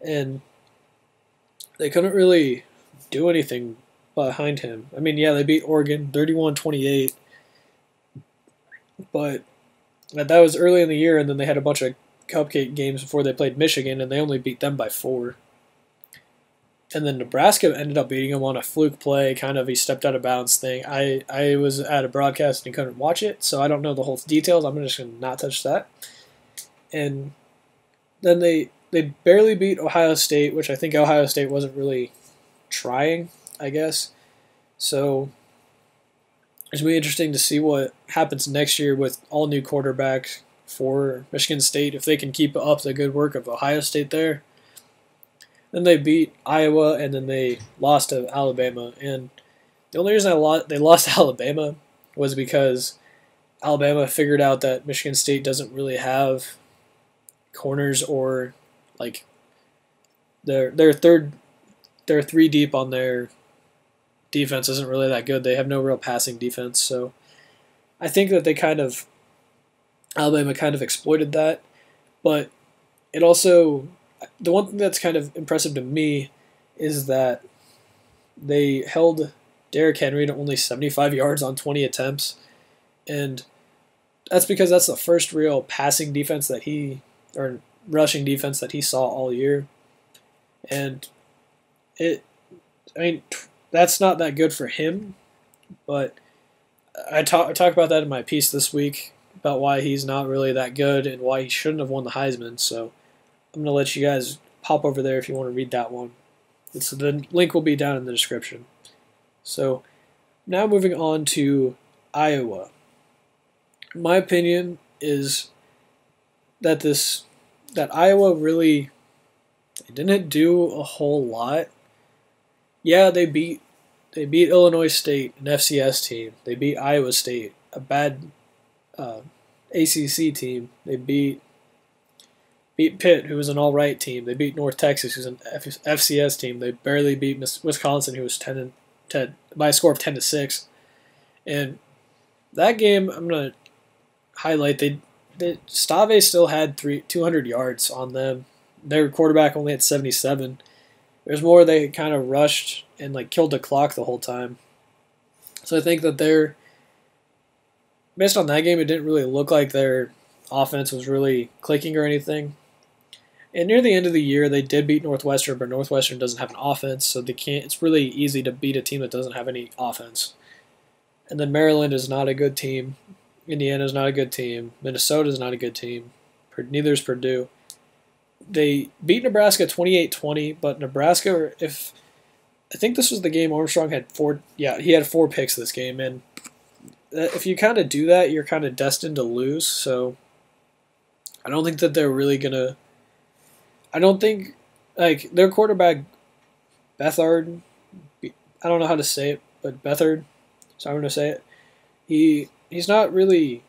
A: and they couldn't really do anything behind him. I mean, yeah, they beat Oregon 31-28, but that was early in the year, and then they had a bunch of cupcake games before they played Michigan, and they only beat them by 4. And then Nebraska ended up beating him on a fluke play, kind of he stepped out of bounds thing. I was at a broadcast and couldn't watch it, so I don't know the whole details. I'm just going to not touch that. And then they barely beat Ohio State, which I think Ohio State wasn't really trying, I guess. So it's going to be interesting to see what happens next year with all new quarterbacks for Michigan State, if they can keep up the good work of Ohio State there. Then they beat Iowa, and then they lost to Alabama. And the only reason they lost to Alabama was because Alabama figured out that Michigan State doesn't really have corners, or like they're 3 deep on their defense isn't really that good. They have no real passing defense. So I think that Alabama kind of exploited that. But it also, the one thing that's kind of impressive to me is that they held Derrick Henry to only 75 yards on 20 attempts, and that's because that's the first real passing defense or rushing defense that he saw all year. And that's not that good for him, but I talk about that in my piece this week about why he's not really that good and why he shouldn't have won the Heisman. So I'm going to let you guys pop over there if you want to read that one. The link will be down in the description. So now moving on to Iowa. My opinion is that Iowa really didn't do a whole lot. Yeah, they beat Illinois State, an FCS team. They beat Iowa State, a bad ACC team. They beat Pitt, who was an all-right team. They beat North Texas, who's an FCS team. They barely beat Wisconsin, who was 10 by a score of 10-6. And that game, I'm gonna highlight. Stave still had 200 yards on them. Their quarterback only had 77. It There's more they kind of rushed and like killed the clock the whole time. So I think that based on that game, it didn't really look like their offense was really clicking or anything. And near the end of the year, they did beat Northwestern, but Northwestern doesn't have an offense, so they can't. It's really easy to beat a team that doesn't have any offense. And then Maryland is not a good team. Indiana is not a good team. Minnesota is not a good team. Neither is Purdue. They beat Nebraska 28-20, but Nebraska, I think this was the game Armstrong had he had 4 picks this game, and if you kind of do that, you're kind of destined to lose. So I don't think that they're really gonna. I don't think like their quarterback Bethard. I don't know how to say it, but Bethard. So I'm gonna say it. He's not really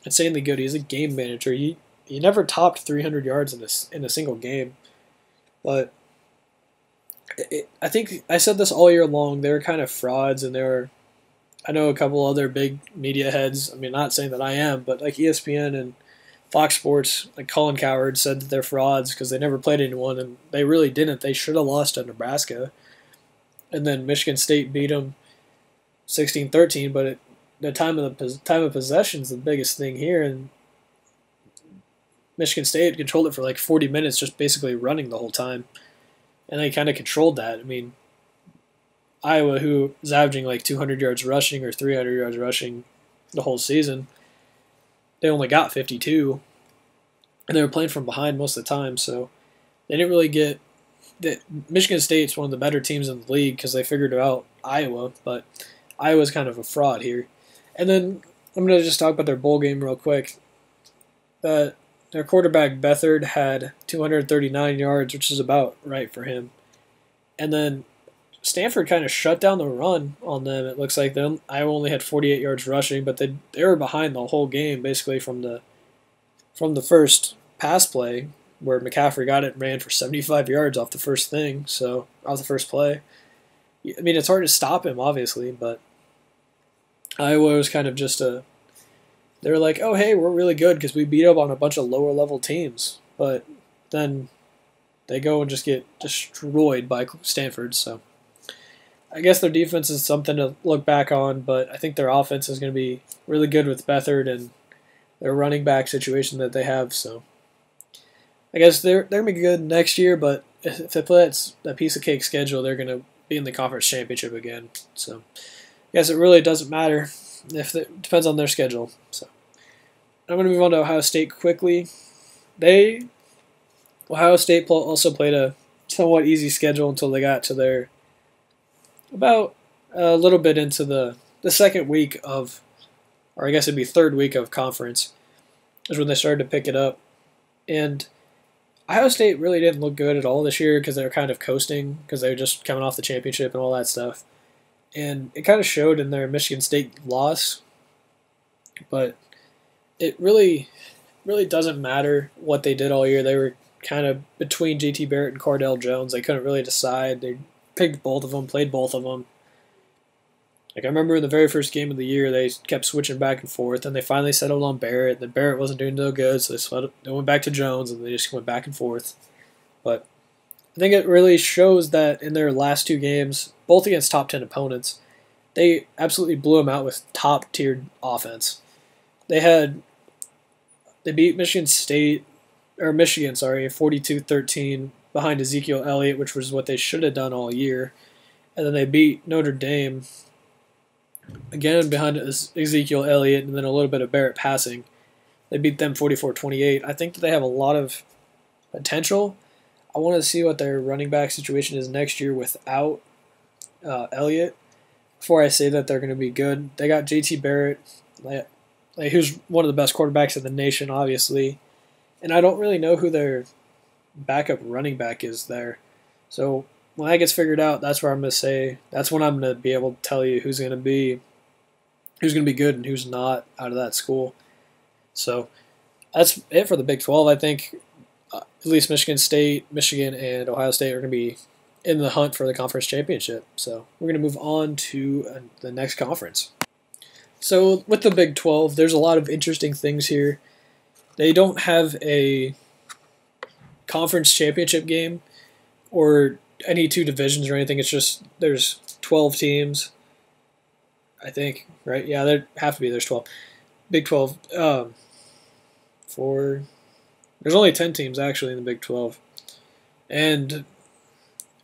A: insanely good. He's a game manager. He never topped 300 yards in a single game, but I think I said this all year long. They were kind of frauds, and I know a couple other big media heads. I mean, not saying that I am, but like ESPN and Fox Sports, like Colin Cowherd said that they're frauds because they never played anyone, and they really didn't. They should have lost to Nebraska, and then Michigan State beat them 16-13. But the time of possession is the biggest thing here, and Michigan State controlled it for like 40 minutes, just basically running the whole time, and they kind of controlled that. I mean, Iowa, who is averaging like 200 yards rushing or 300 yards rushing the whole season, they only got 52, and they were playing from behind most of the time, so they didn't really get that. Michigan State's one of the better teams in the league because they figured out Iowa, but Iowa's kind of a fraud here. And then I'm going to just talk about their bowl game real quick. Their quarterback Bethard had 239 yards, which is about right for him. And then Stanford kind of shut down the run on them. It looks like Iowa only had 48 yards rushing, but they were behind the whole game basically from the first pass play where McCaffrey got it and ran for 75 yards off the first play. I mean, it's hard to stop him, obviously, but Iowa was kind of they were like, oh, hey, we're really good because we beat up on a bunch of lower-level teams. But then they go and just get destroyed by Stanford. So I guess their defense is something to look back on, but I think their offense is going to be really good with Bethard and their running back situation that they have. So I guess they're going to be good next year, but if they play that piece of cake schedule, they're going to be in the conference championship again. So I guess it really doesn't matter. It depends on their schedule. So I'm going to move on to Ohio State quickly. Ohio State also played a somewhat easy schedule until they got to about a little bit into the second week of, or I guess it'd be third week of conference, is when they started to pick it up. And Ohio State really didn't look good at all this year because they were kind of coasting because they were just coming off the championship and all that stuff. And it kind of showed in their Michigan State loss, but it really doesn't matter what they did all year. They were kind of between JT Barrett and Cardale Jones. They couldn't really decide. They picked both of them, played both of them. Like I remember in the very first game of the year, they kept switching back and forth, and they finally settled on Barrett. Then Barrett wasn't doing no good, so they went back to Jones, and they just went back and forth. But I think it really shows that in their last 2 games, both against top 10 opponents, they absolutely blew them out with top-tiered offense. They beat Michigan 42-13 behind Ezekiel Elliott, which was what they should have done all year. And then they beat Notre Dame, again behind Ezekiel Elliott and then a little bit of Barrett passing. They beat them 44-28. I think that they have a lot of potential. I want to see what their running back situation is next year without Elliott before I say that they're going to be good. They got JT Barrett, who's one of the best quarterbacks in the nation, obviously. And I don't really know who their backup running back is there. So when that gets figured out, that's where I'm going to say, that's when I'm going to be able to tell you who's going to be good and who's not out of that school. So that's it for the Big 12. I think at least Michigan State, Michigan, and Ohio State are going to be in the hunt for the conference championship. So we're going to move on to the next conference. So with the Big 12, there's a lot of interesting things here. They don't have a conference championship game or any two divisions or anything. It's just there's 12 teams, I think, right? Yeah, there have to be. There's 12. Big 12. Four. There's only 10 teams actually in the Big 12, and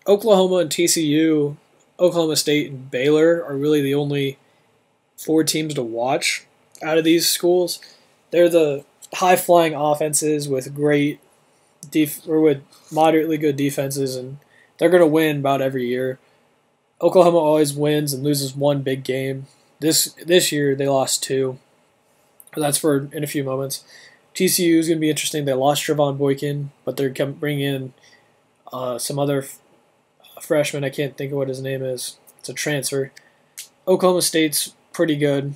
A: Oklahoma and TCU, Oklahoma State and Baylor are really the only four teams to watch out of these schools. They're the high flying offenses with great or with moderately good defenses, and they're going to win about every year. Oklahoma always wins and loses one big game. This year they lost two. That's for in a few moments. TCU is going to be interesting. They lost Trevon Boykin, but they're bringing in some other freshman. I can't think of what his name is. It's a transfer. Oklahoma State's pretty good.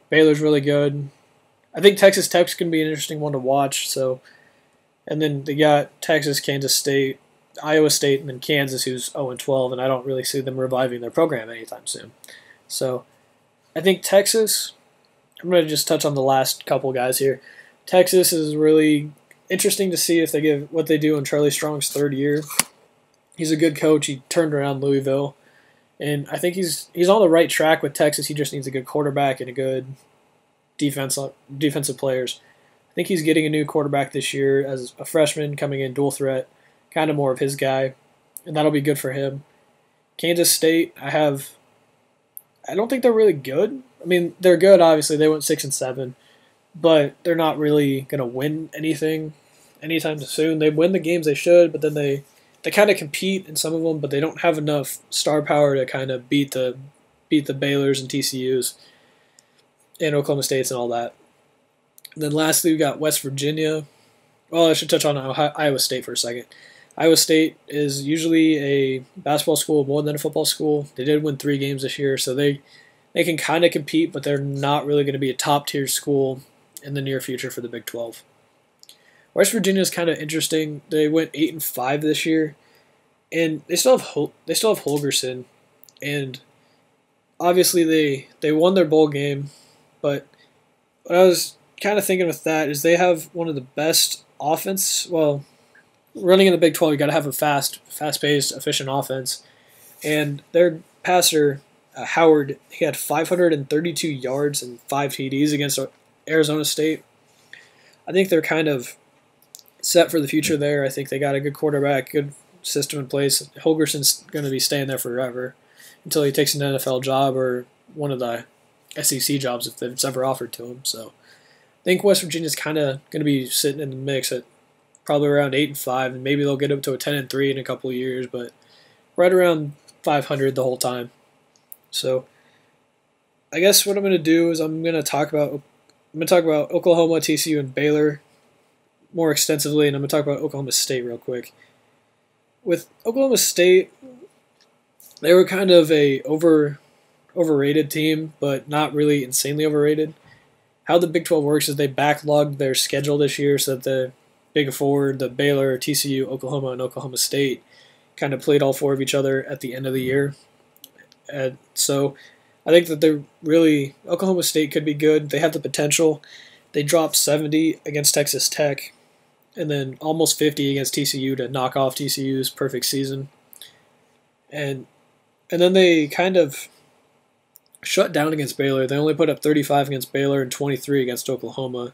A: Baylor's really good. I think Texas Tech's going to be an interesting one to watch. So, and then they got Texas, Kansas State, Iowa State, and then Kansas, who's 0-12, and I don't really see them reviving their program anytime soon. So, I think Texas. I'm going to just touch on the last couple guys here. Texas is really interesting to see if they give what they do in Charlie Strong's third year. He's a good coach. He turned around Louisville, and I think he's on the right track with Texas. He just needs a good quarterback and a good defensive players. I think he's getting a new quarterback this year as a freshman coming in dual threat, kind of more of his guy, and that'll be good for him. Kansas State, I don't think they're really good. I mean, they're good, obviously. They went 6-7, but they're not really going to win anything anytime soon. They win the games they should, but then they kind of compete in some of them, but they don't have enough star power to kind of beat the Baylors and TCUs and Oklahoma States and all that. And then lastly, we got West Virginia. Well, I should touch on Iowa State for a second. Iowa State is usually a basketball school more than a football school. They did win 3 games this year, so they can kind of compete, but they're not really going to be a top-tier school in the near future for the Big 12. West Virginia is kind of interesting. They went 8-5 this year, and they still have Holgerson, and obviously they won their bowl game. But what I was kind of thinking with that is they have one of the best offense. Well, running in the Big 12, you got to have a fast-paced, efficient offense, and their passer. Howard, he had 532 yards and 5 TDs against Arizona State. I think they're kind of set for the future there. I think they got a good quarterback, good system in place. Holgerson's going to be staying there forever until he takes an NFL job or one of the SEC jobs if it's ever offered to him. So I think West Virginia's kind of going to be sitting in the mix at probably around 8-5, and maybe they'll get up to a 10-3 in a couple of years, but right around 500 the whole time. So, I guess what I'm going to do is I'm going to talk about Oklahoma, TCU, and Baylor more extensively, and I'm going to talk about Oklahoma State real quick. With Oklahoma State, they were kind of a overrated team, but not really insanely overrated. How the Big 12 works is they backlogged their schedule this year so that the Big Four, the Baylor, TCU, Oklahoma, and Oklahoma State, kind of played all 4 of each other at the end of the year. And so I think that Oklahoma State could be good. They have the potential. They dropped 70 against Texas Tech and then almost 50 against TCU to knock off TCU's perfect season. And then they kind of shut down against Baylor. They only put up 35 against Baylor and 23 against Oklahoma,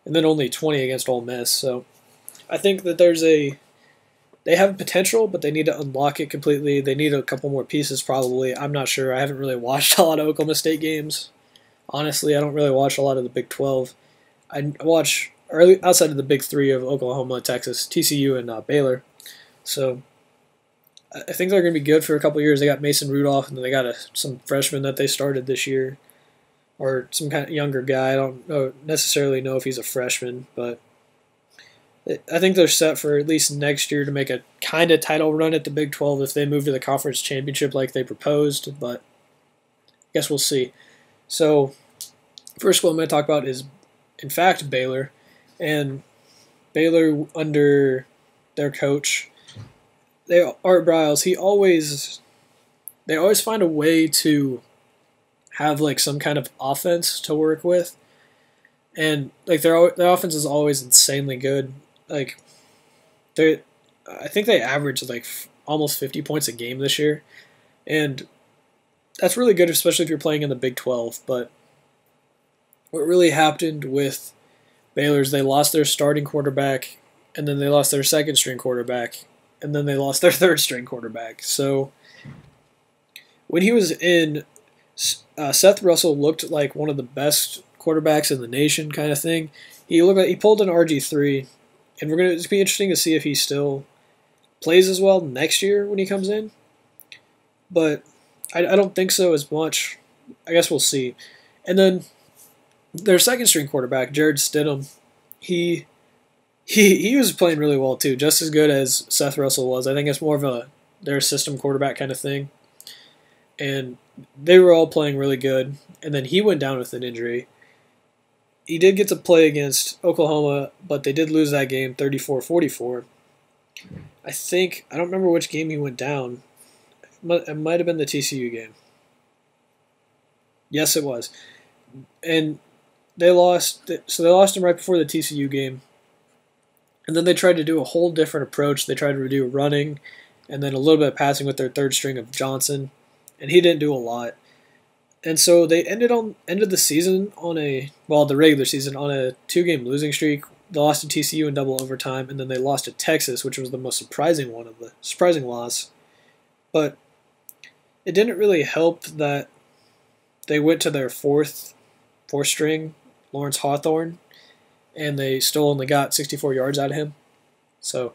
A: and then only 20 against Ole Miss. So I think that they have potential, but they need to unlock it completely. They need a couple more pieces probably. I'm not sure. I haven't really watched a lot of Oklahoma State games. Honestly, I don't really watch a lot of the Big 12. I watch outside of the Big 3 of Oklahoma, Texas, TCU, and Baylor. So I think they're going to be good for a couple of years. They got Mason Rudolph, and then they got some freshman that they started this year, or some kind of younger guy. I don't necessarily know if he's a freshman, but I think they're set for at least next year to make a kind of title run at the Big 12 if they move to the conference championship like they proposed, but I guess we'll see. So, first school I'm going to talk about is, in fact, Baylor. And Baylor, under their coach, Art Briles, they always find a way to have like some kind of offense to work with. And like their offense is always insanely good. Like I think they average like almost 50 points a game this year. And that's really good, especially if you're playing in the Big 12. But what really happened with Baylor is they lost their starting quarterback, and then they lost their second string quarterback, and then they lost their third string quarterback. So when he was in, Seth Russell looked like one of the best quarterbacks in the nation, kind of thing. He pulled an RG3, and it's be interesting to see if he still plays as well next year when he comes in. But I don't think so as much. I guess we'll see. And then their second string quarterback, Jared Stidham, he was playing really well too, just as good as Seth Russell was. I think it's more of their system quarterback kind of thing. And they were all playing really good. And then he went down with an injury. He did get to play against Oklahoma, but they did lose that game 34-44. I don't remember which game he went down. It might have been the TCU game. Yes, it was. And they lost. So they lost him right before the TCU game. And then they tried to do a whole different approach. They tried to do running and then a little bit of passing with their third string of Johnson. And he didn't do a lot. And so they ended the season the regular season on a 2-game losing streak. They lost to TCU in double overtime, and then they lost to Texas, which was the most surprising loss. But it didn't really help that they went to their fourth string, Lawrence Hawthorne, and they still only got 64 yards out of him. So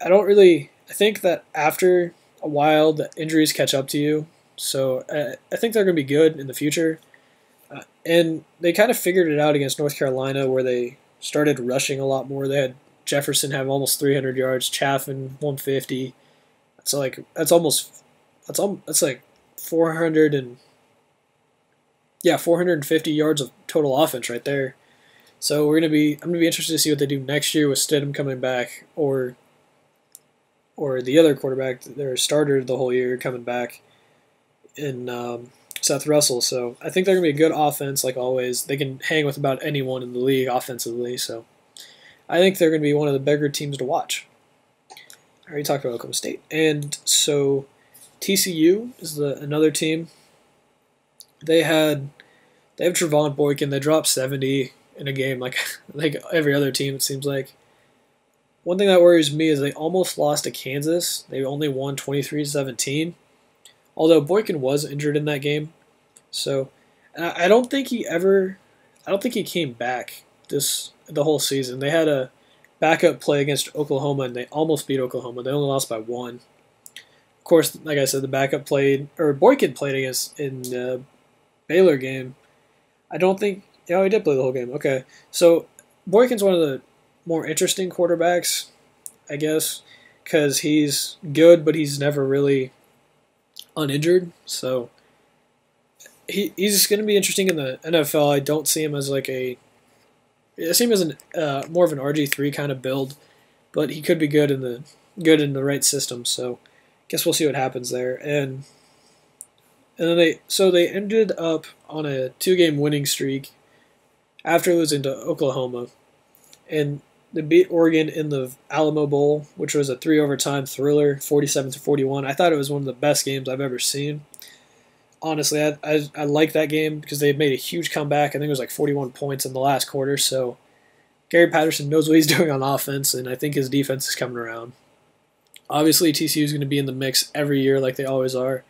A: I think that after a while the injuries catch up to you. So I think they're going to be good in the future. And they kind of figured it out against North Carolina where they started rushing a lot more. They had Jefferson have almost 300 yards, Chaffin 150. That's like 450 yards of total offense right there. So I'm gonna be interested to see what they do next year with Stidham coming back or the other quarterback, their starter the whole year coming back in Seth Russell. So I think they're going to be a good offense like always. They can hang with about anyone in the league offensively. So I think they're going to be one of the bigger teams to watch. I already talked about Oklahoma State. And so TCU is another team. They have Trevon Boykin. They dropped 70 in a game like every other team, it seems like. One thing that worries me is they almost lost to Kansas. They only won 23-17. Although Boykin was injured in that game. So I don't think he came back the whole season. They had a backup play against Oklahoma and they almost beat Oklahoma. They only lost by 1. Of course, like I said, Boykin played against in the Baylor game. I don't think he did play the whole game. Okay. So Boykin's one of the more interesting quarterbacks, I guess, because he's good, but he's never really uninjured. So he's going to be interesting in the NFL. I don't see him as I see him as more of an RG3 kind of build, but he could be good in the right system. So guess we'll see what happens there. And then they ended up on a 2-game winning streak after losing to Oklahoma, and they beat Oregon in the Alamo Bowl, which was a 3-overtime thriller, 47-41. I thought it was one of the best games I've ever seen. Honestly, I like that game because they made a huge comeback. I think it was like 41 points in the last quarter. So Gary Patterson knows what he's doing on offense, and I think his defense is coming around. Obviously, TCU is going to be in the mix every year like they always are,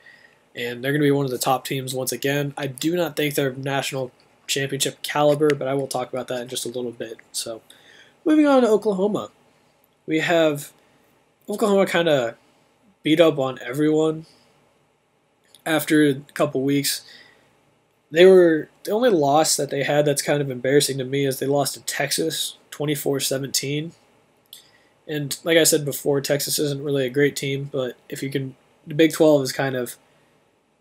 A: and they're going to be one of the top teams once again. I do not think they're national championship caliber, but I will talk about that in just a little bit. So moving on to Oklahoma. We have Oklahoma kind of beat up on everyone after a couple weeks. The only loss that they had that's kind of embarrassing to me is they lost to Texas 24-17. And like I said before, Texas isn't really a great team, but the Big 12 is kind of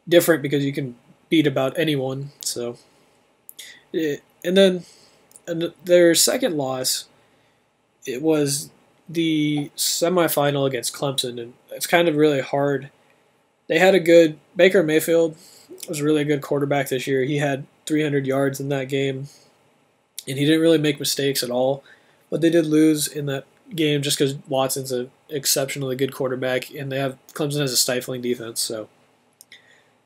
A: different because you can beat about anyone. So, and then their second loss, it was the semifinal against Clemson, and it's kind of really hard. They had Baker Mayfield was a really good quarterback this year. He had 300 yards in that game, and he didn't really make mistakes at all. But they did lose in that game just because Watson's an exceptionally good quarterback, and they have Clemson has a stifling defense. So,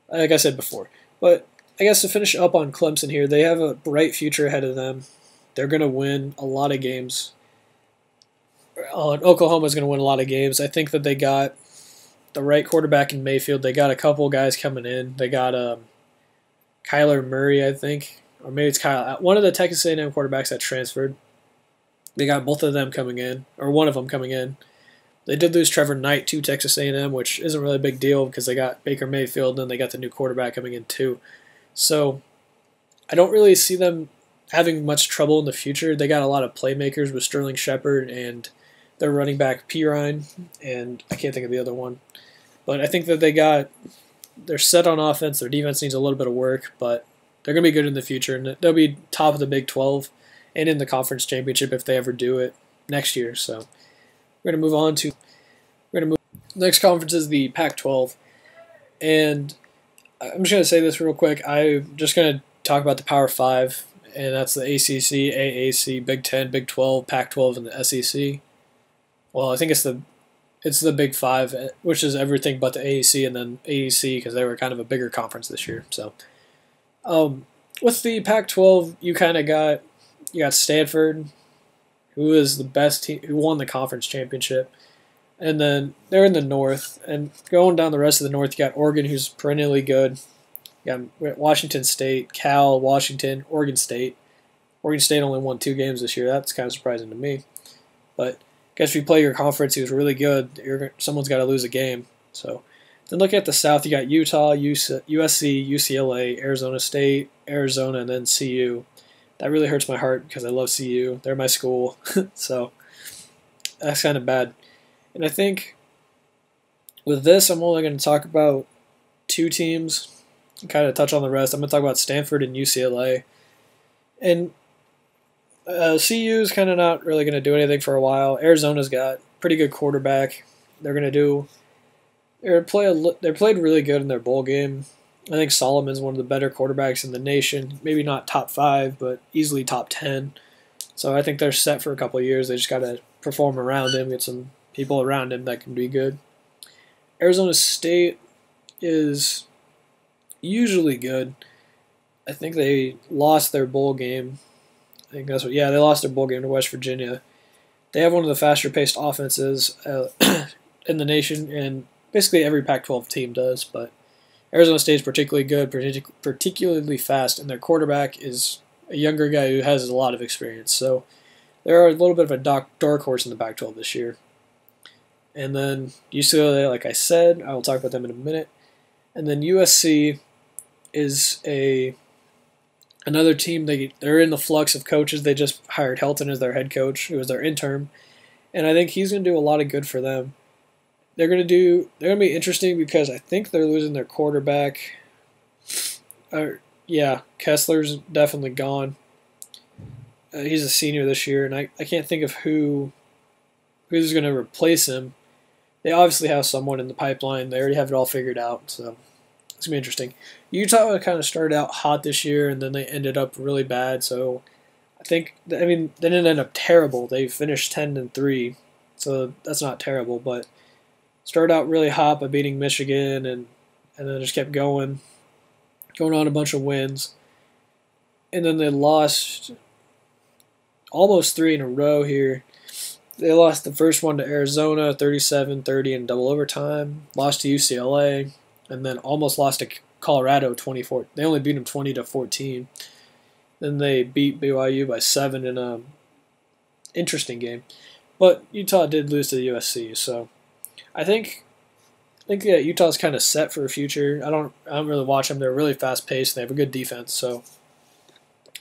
A: like I said before, but I guess to finish up on Clemson here, they have a bright future ahead of them. They're going to win a lot of games. Oklahoma's going to win a lot of games. I think that they got the right quarterback in Mayfield. They got a couple guys coming in. They got Kyler Murray, I think, or maybe it's Kyle. One of the Texas A&M quarterbacks that transferred. They got both of them coming in, or one of them coming in. They did lose Trevor Knight to Texas A&M, which isn't really a big deal because they got Baker Mayfield, and then they got the new quarterback coming in too. So I don't really see them having much trouble in the future. They got a lot of playmakers with Sterling Shepard and their running back Ryno, and I can't think of the other one. But I think that they're set on offense. Their defense needs a little bit of work, but they're going to be good in the future, and they'll be top of the Big 12 and in the conference championship if they ever do it next year. So we're going to move on to next conference is the Pac-12, and I'm just going to say this real quick. I'm just going to talk about the Power 5, and that's the ACC, AAC, Big 10, Big 12, Pac-12, and the SEC. Well, I think it's the Big 5, which is everything but the AAC and then AEC because they were kind of a bigger conference this year. So with the Pac-12, you got Stanford, who is the best team, who won the conference championship. And then they're in the North. And going down the rest of the North, you got Oregon, who's perennially good. You got Washington State, Cal, Washington, Oregon State. Oregon State only won 2 games this year. That's kind of surprising to me. But I guess if you play your conference who's really good, someone's got to lose a game. So then looking at the South, you got Utah, USC, UCLA, Arizona State, Arizona, and then CU. That really hurts my heart because I love CU. They're my school. So that's kind of bad. And I think with this, I'm only going to talk about 2 teams and kind of touch on the rest. I'm going to talk about Stanford and UCLA. And CU is kind of not really going to do anything for a while. Arizona's got pretty good quarterback. They're played really good in their bowl game. I think Solomon's one of the better quarterbacks in the nation. Maybe not top 5, but easily top 10. So I think they're set for a couple of years. They just got to perform around him, get some people around him that can be good. Arizona State is usually good. I think they lost their bowl game. They lost their bowl game to West Virginia. They have one of the faster-paced offenses in the nation, and basically every Pac-12 team does, but Arizona State is particularly good, particularly fast, and their quarterback is a younger guy who has a lot of experience. So they're a little bit of a dark horse in the Pac-12 this year. And then UCLA, like I said, I will talk about them in a minute. And then USC is another team. They're in the flux of coaches. They just hired Helton as their head coach, who was their interim, and I think he's going to do a lot of good for them. They're going to be interesting because I think they're losing their quarterback. Kessler's definitely gone. He's a senior this year, and I can't think of who's going to replace him. They obviously have someone in the pipeline. They already have it all figured out, so it's going to be interesting. Utah kind of started out hot this year, and then they ended up really bad. So they didn't end up terrible. They finished 10-3, so that's not terrible. But started out really hot by beating Michigan, and then just kept going on a bunch of wins. And then they lost almost 3 in a row here. They lost the first one to Arizona, 37-30 in double overtime. Lost to UCLA, and then almost lost to Colorado, 24. They only beat them 20-14. Then they beat BYU by 7 in a interesting game. But Utah did lose to the USC, so I think Utah's kind of set for the future. I don't really watch them. They're really fast paced. They have a good defense, so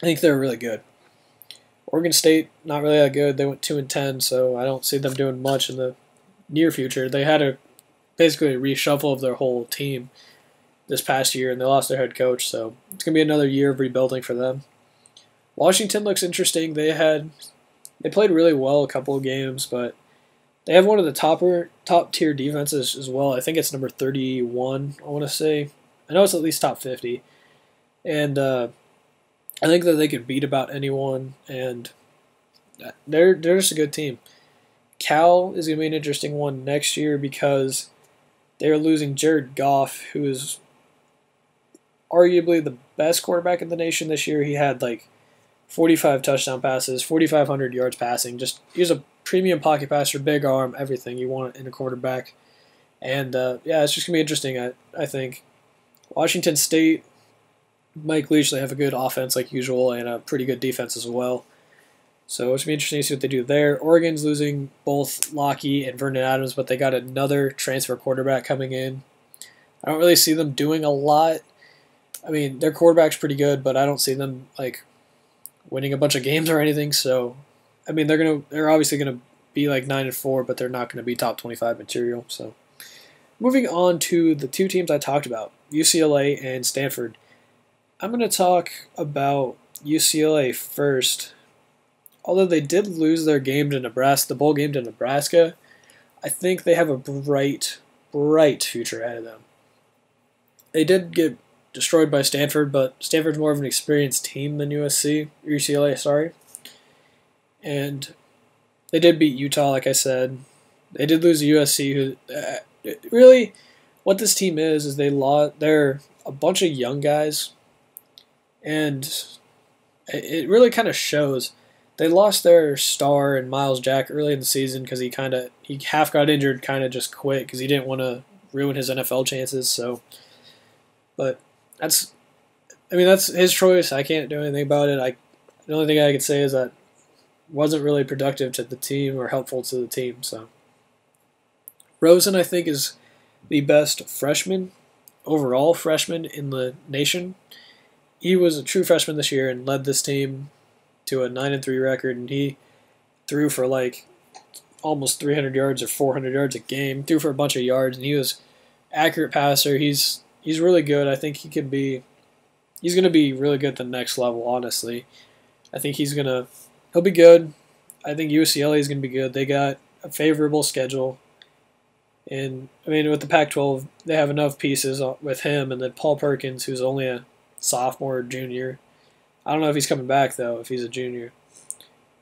A: I think they're really good. Oregon State, not really that good. They went 2-10, so I don't see them doing much in the near future. They had basically a reshuffle of their whole team this past year, and they lost their head coach, so it's going to be another year of rebuilding for them. Washington looks interesting. They played really well a couple of games, but they have one of the top tier defenses as well. I think it's number 31, I want to say. I know it's at least top 50. And I think that they could beat about anyone, and they're just a good team. Cal is going to be an interesting one next year because they're losing Jared Goff, who is arguably the best quarterback in the nation this year. He had like 45 touchdown passes, 4,500 yards passing. Just he's a premium pocket passer, big arm, everything you want in a quarterback. And yeah, it's just gonna be interesting. I think Washington State, Mike Leach, they have a good offense like usual and a pretty good defense as well. So it's gonna be interesting to see what they do there. Oregon's losing both Lockie and Vernon Adams, but they got another transfer quarterback coming in. I don't really see them doing a lot. I mean, their quarterback's pretty good, but I don't see them like winning a bunch of games or anything. So, I mean, they're obviously gonna be like 9-4, but they're not gonna be top 25 material. So, moving on to the two teams I talked about, UCLA and Stanford. I'm gonna talk about UCLA first. Although they did lose their game to Nebraska, the bowl game to Nebraska, I think they have a bright future ahead of them. They did get destroyed by Stanford, but Stanford's more of an experienced team than UCLA, sorry. And they did beat Utah, like I said. They did lose to USC, who really, what this team is they're a bunch of young guys, and it really kind of shows. They lost their star in Miles Jack early in the season because he half got injured, kind of just quit because he didn't want to ruin his NFL chances. So, but that's his choice. I can't do anything about it. The only thing I could say is that wasn't really productive to the team or helpful to the team. So, Rosen, I think, is the best overall freshman in the nation. He was a true freshman this year and led this team to a 9-3 record, and he threw for like almost 300 yards or 400 yards a game. Threw for a bunch of yards, and he was accurate passer. He's really good. I think he's going to be really good at the next level. Honestly, I think he'll be good. I think UCLA is going to be good. They got a favorable schedule, and I mean with the Pac-12, they have enough pieces with him, and then Paul Perkins, who's only a sophomore or junior. I don't know if he's coming back, though, if he's a junior.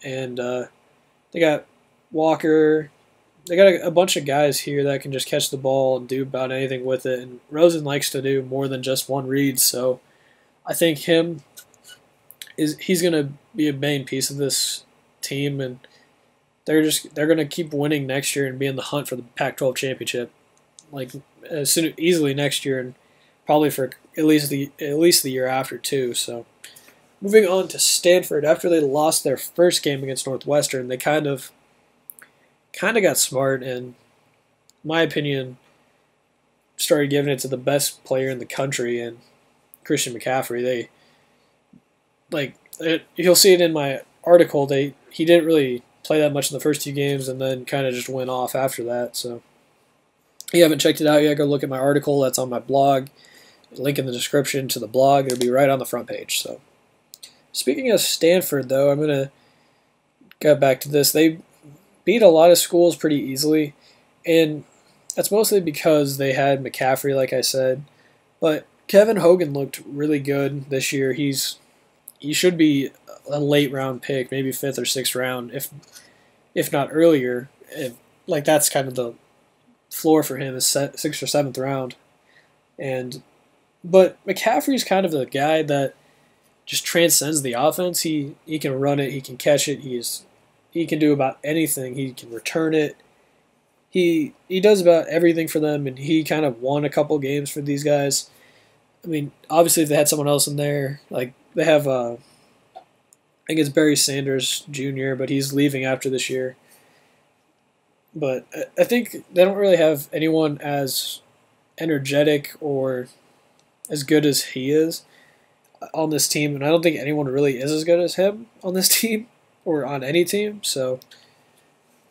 A: And they got Walker. They got a bunch of guys here that can just catch the ball and do about anything with it. And Rosen likes to do more than just one read. So I think he's going to be a main piece of this team. And they're going to keep winning next year and be in the hunt for the Pac-12 championship, like easily next year, and probably for at least the year after too. So. Moving on to Stanford, after they lost their first game against Northwestern, they kind of got smart and, in my opinion, started giving it to the best player in the country, and Christian McCaffrey. You'll see it in my article. He didn't really play that much in the first two games, and then kind of just went off after that. So, if you haven't checked it out yet, go look at my article. That's on my blog. Link in the description to the blog. It'll be right on the front page. So. Speaking of Stanford, though, I'm going to get back to this. They beat a lot of schools pretty easily, and that's mostly because they had McCaffrey, like I said. But Kevin Hogan looked really good this year. He should be a late round pick, maybe 5th or 6th round, if not earlier. That's kind of the floor for him is 6th or 7th round. But McCaffrey's kind of the guy that just transcends the offense. He can run it, he can catch it, he can do about anything. He can return it. He does about everything for them, and he kind of won a couple games for these guys. I mean, obviously if they had someone else in there, like they have I think it's Barry Sanders Jr., but he's leaving after this year. But I think they don't really have anyone as energetic or as good as he is on this team, and I don't think anyone really is as good as him on this team or on any team. So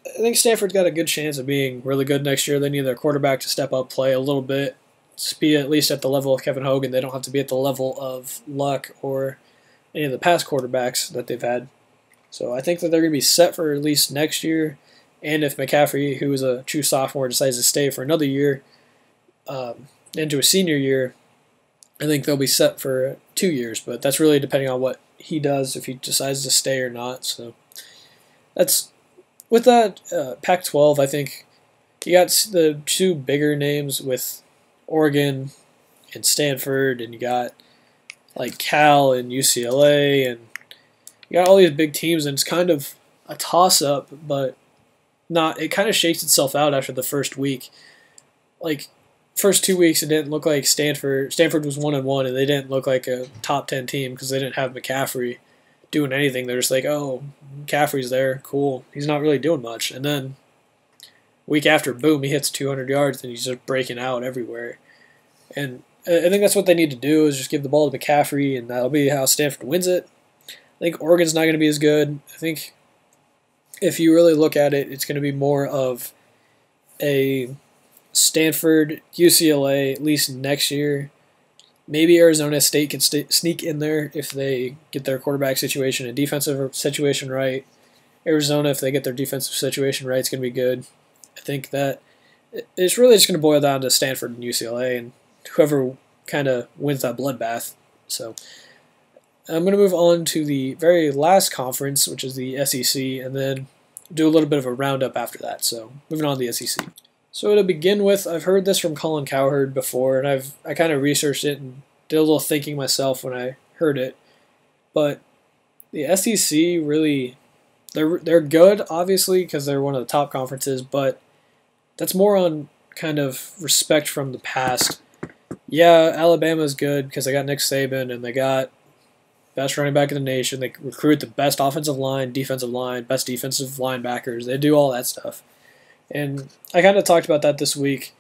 A: I think Stanford's got a good chance of being really good next year. They need their quarterback to step up, play a little bit, to be at least at the level of Kevin Hogan. They don't have to be at the level of Luck or any of the past quarterbacks that they've had. So I think that they're going to be set for at least next year. And if McCaffrey, who is a true sophomore, decides to stay for another year into a senior year, I think they'll be set for 2 years, but that's really depending on what he does, if he decides to stay or not. So that's with that Pac-12, I think you got the two bigger names with Oregon and Stanford, and you got like Cal and UCLA, and you got all these big teams, and it's kind of a toss-up, but not. It kind of shakes itself out after the first week. Like first 2 weeks, it didn't look like Stanford. Stanford was 1-1, and they didn't look like a top 10 team because they didn't have McCaffrey doing anything. They're just like, oh, McCaffrey's there, cool. He's not really doing much, and then week after, boom, he hits 200 yards, and he's just breaking out everywhere. And I think that's what they need to do is just give the ball to McCaffrey, and that'll be how Stanford wins it. I think Oregon's not going to be as good. I think if you really look at it, it's going to be more of a Stanford, UCLA, at least next year. Maybe Arizona State can sneak in there if they get their quarterback situation and defensive situation right. Arizona, if they get their defensive situation right, it's going to be good. I think that it's really just going to boil down to Stanford and UCLA and whoever kind of wins that bloodbath. So I'm going to move on to the very last conference, which is the SEC, and then do a little bit of a roundup after that. So moving on to the SEC. So to begin with, I've heard this from Colin Cowherd before, and I kind of researched it and did a little thinking myself when I heard it. But the SEC really, they're good, obviously, because they're one of the top conferences, but that's more on kind of respect from the past. Yeah, Alabama's good because they got Nick Saban and they got best running back in the nation. They recruit the best offensive line, defensive line, best defensive linebackers. They do all that stuff. And I kind of talked about that this week.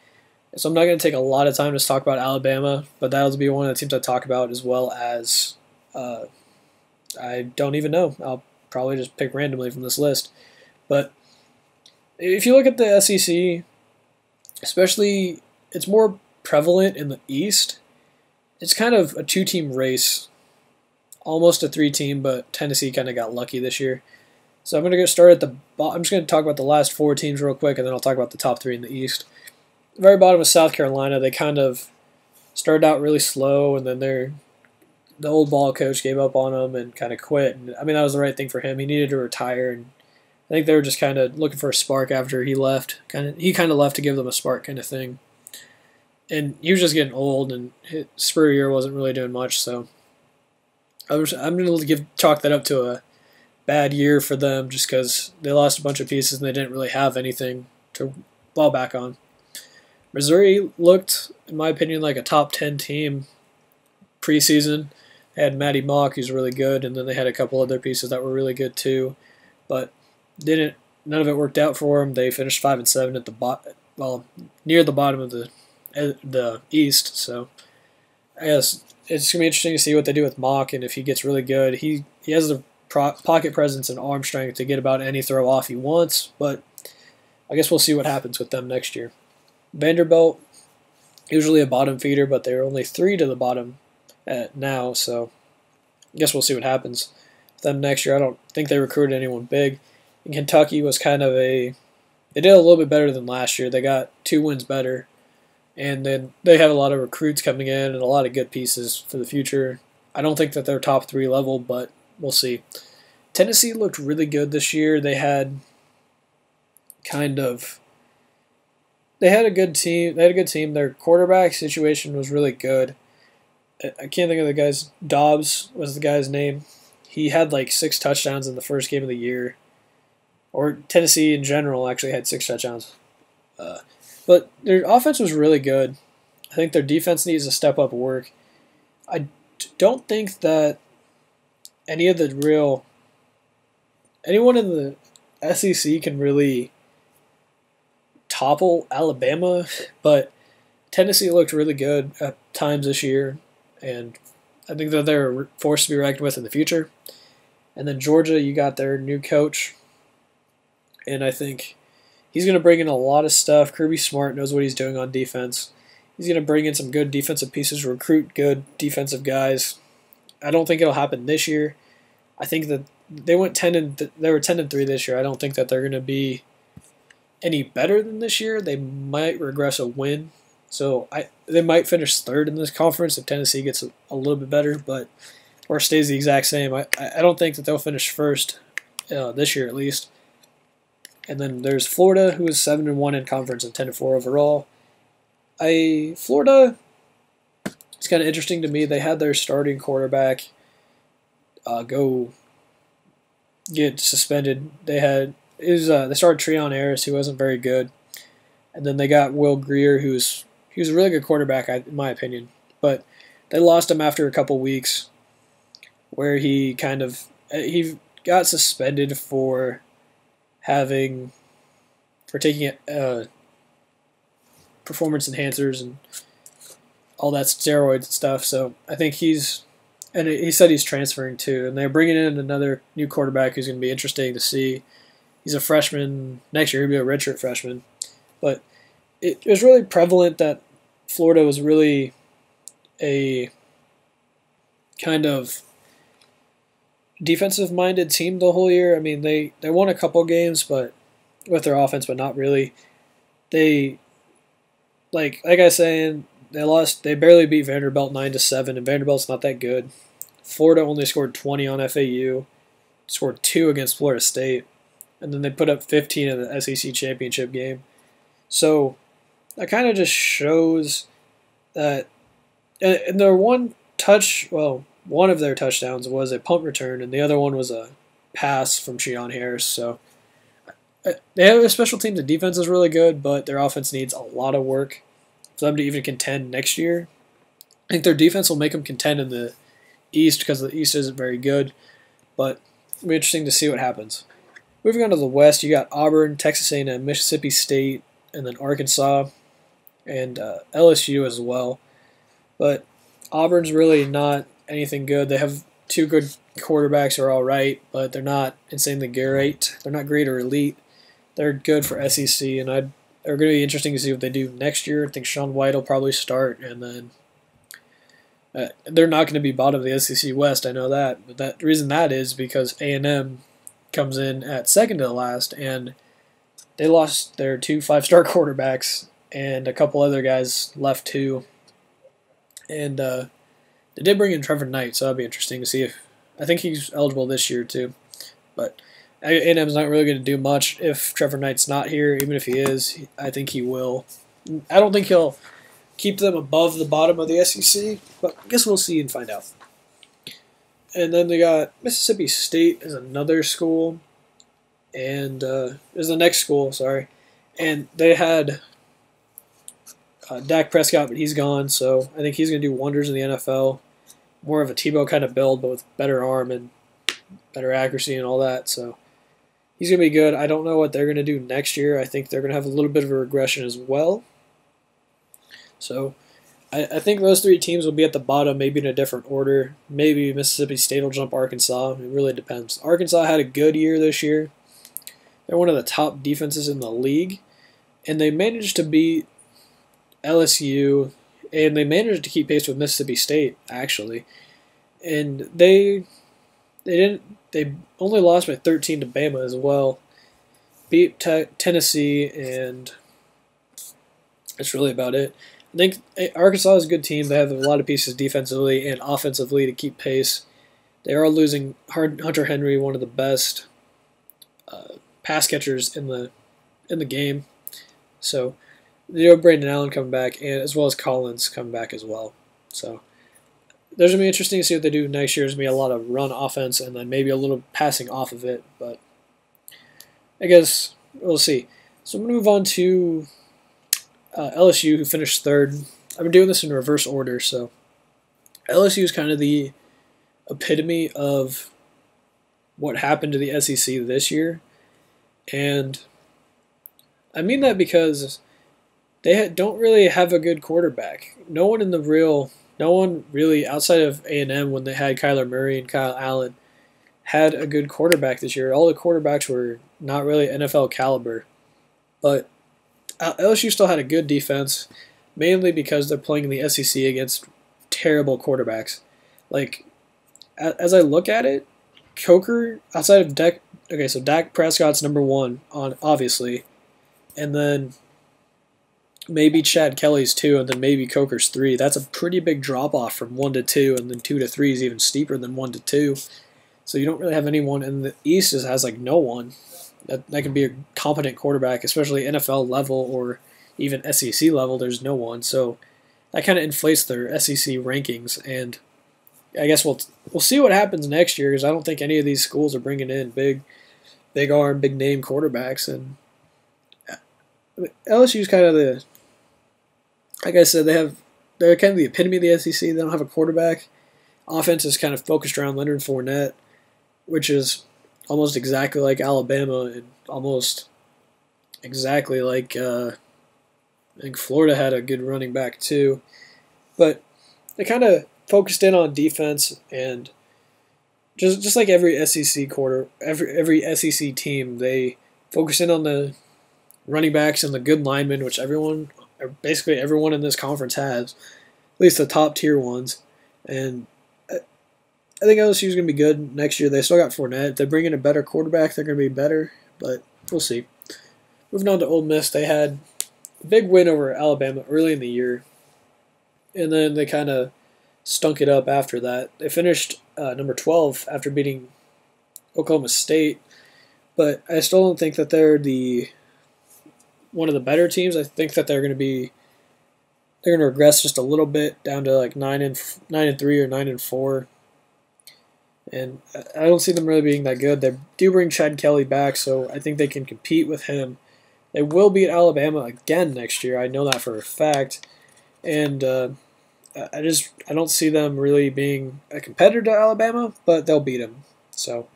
A: So I'm not going to take a lot of time to talk about Alabama, but that'll be one of the teams I talk about, as well as I don't even know. I'll probably just pick randomly from this list. But if you look at the SEC, especially, it's more prevalent in the East. It's kind of a two-team race, almost a three-team, but Tennessee kind of got lucky this year. So I'm going to start at the bottom. I'm just going to talk about the last four teams real quick, and then I'll talk about the top three in the East. The very bottom of South Carolina, they kind of started out really slow, and then the old ball coach gave up on them and kind of quit. And, I mean, that was the right thing for him. He needed to retire, and I think they were just kind of looking for a spark after he left. He kind of left to give them a spark kind of thing. And he was just getting old, and Spurrier wasn't really doing much. So I'm going to chalk that up to a bad year for them, just because they lost a bunch of pieces and they didn't really have anything to fall back on. Missouri looked, in my opinion, like a top 10 team preseason. They had Matty Mock, who's really good, and then they had a couple other pieces that were really good too, but none of it worked out for them. They finished 5-7 at the near the bottom of the East. So I guess it's gonna be interesting to see what they do with Mock, and if he gets really good, he has the pocket presence and arm strength to get about any throw off he wants. But I guess we'll see what happens with them next year. Vanderbilt, usually a bottom feeder, but they're only 3 to the bottom now, so I guess we'll see what happens with them next year. I don't think they recruited anyone big. And Kentucky was kind of they did a little bit better than last year. They got 2 wins better, and then they have a lot of recruits coming in and a lot of good pieces for the future. I don't think that they're top 3 level, but we'll see. Tennessee looked really good this year. They had a good team. Their quarterback situation was really good. I can't think of the guy's. Dobbs was the guy's name. He had like 6 touchdowns in the first game of the year. Or Tennessee in general actually had 6 touchdowns. But their offense was really good. I think their defense needs to step up work. I don't think that anyone in the SEC can really topple Alabama, but Tennessee looked really good at times this year, and I think that they're a force to be reckoned with in the future. And then Georgia, you got their new coach, and I think he's going to bring in a lot of stuff. Kirby Smart knows what he's doing on defense. He's going to bring in some good defensive pieces, recruit good defensive guys. I don't think it'll happen this year. I think that they were 10-3 this year. I don't think that they're going to be any better than this year. They might regress a win. So they might finish 3rd in this conference if Tennessee gets a little bit better, or stays the exact same. I don't think that they'll finish 1st this year at least. And then there's Florida, who is 7-1 in conference and 10-4 overall. Florida, it's kind of interesting to me. They had their starting quarterback go get suspended. They started Treon Harris, who wasn't very good, and then they got Will Grier, he was a really good quarterback in my opinion, but they lost him after a couple weeks, where he got suspended for taking performance enhancers and all that steroids and stuff. So I think he said he's transferring too, and they're bringing in another new quarterback who's going to be interesting to see. He's a freshman next year. He'll be a redshirt freshman, but it was really prevalent that Florida was really a kind of defensive-minded team the whole year. I mean, they won a couple games, but with their offense, but not really. They like I was saying, they barely beat Vanderbilt 9-7, and Vanderbilt's not that good. Florida only scored 20 on FAU, scored 2 against Florida State, and then they put up 15 in the SEC championship game. So that kind of just shows that. And their one of their touchdowns was a punt return, and the other one was a pass from Treon Harris. So they have a special team. The defense is really good, but their offense needs a lot of work for them to even contend next year. I think their defense will make them contend in the East because the East isn't very good, but it'll be interesting to see what happens. Moving on to the West, you got Auburn, Texas A&M, Mississippi State, and then Arkansas, and LSU as well. But Auburn's really not anything good. They have 2 good quarterbacks who are all right, but they're not insanely great. They're not great or elite. They're good for SEC, and they're going to be interesting to see what they do next year. I think Sean White will probably start, and then they're not going to be bottom of the SEC West. I know that, but the reason that is because A&M comes in at second to the last, and they lost their 2 5-star quarterbacks, and a couple other guys left too. And they did bring in Trevor Knight, so that'll be interesting to see I think he's eligible this year too. But A&M's not really going to do much if Trevor Knight's not here. Even if he is, I think he will. I don't think he'll keep them above the bottom of the SEC, but I guess we'll see and find out. And then they got Mississippi State as another school, and is the next school, sorry. And they had Dak Prescott, but he's gone, so I think he's going to do wonders in the NFL. More of a Tebow kind of build, but with better arm and better accuracy and all that, so he's going to be good. I don't know what they're going to do next year. I think they're going to have a little bit of a regression as well. So I think those 3 teams will be at the bottom, maybe in a different order. Maybe Mississippi State will jump Arkansas. It really depends. Arkansas had a good year this year. They're one of the top defenses in the league, and they managed to beat LSU, and they managed to keep pace with Mississippi State, actually. And they only lost by 13 to Bama as well. Beat Tennessee, and that's really about it. I think Arkansas is a good team. They have a lot of pieces defensively and offensively to keep pace. They are losing Hunter Henry, one of the best pass catchers in the game. So Brandon Allen coming back, and as well as Collins coming back as well. So there's going to be interesting to see what they do next year. There's going to be a lot of run offense and then maybe a little passing off of it, but I guess we'll see. So I'm going to move on to LSU, who finished third. I've been doing this in reverse order, so LSU is kind of the epitome of what happened to the SEC this year, and I mean that because they don't really have a good quarterback. No one really outside of A&M, when they had Kyler Murray and Kyle Allen, had a good quarterback this year. All the quarterbacks were not really NFL caliber, but LSU still had a good defense, mainly because they're playing in the SEC against terrible quarterbacks. Like, as I look at it, Coker, outside of Dak, okay, so Dak Prescott's number 1, obviously, and then maybe Chad Kelly's 2, and then maybe Coker's 3. That's a pretty big drop-off from 1 to 2, and then 2 to 3 is even steeper than 1 to 2. So you don't really have anyone, and the East has like no one. that can be a competent quarterback, especially NFL level or even SEC level. There's no one, so that kind of inflates their SEC rankings. And I guess we'll see what happens next year, because I don't think any of these schools are bringing in big arm, big name quarterbacks. And LSU's kind of like I said, they're kind of the epitome of the SEC. They don't have a quarterback. Offense is kind of focused around Leonard Fournette, which is almost exactly like Alabama and almost exactly like I think Florida had a good running back too. But they kind of focused in on defense, and just like every every SEC team, they focus in on the running backs and the good linemen, which basically everyone in this conference has, at least the top tier ones. And I think LSU is going to be good next year. They still got Fournette. If they bring in a better quarterback, they're going to be better, but we'll see. Moving on to Ole Miss, they had a big win over Alabama early in the year, and then they kind of stunk it up after that. They finished number 12 after beating Oklahoma State, but I still don't think that they're one of the better teams. I think that they're going to regress just a little bit down to like 9-3 or 9-4. And I don't see them really being that good. They do bring Chad Kelly back, so I think they can compete with him. They will beat Alabama again next year. I know that for a fact. And I don't see them really being a competitor to Alabama, but they'll beat them. So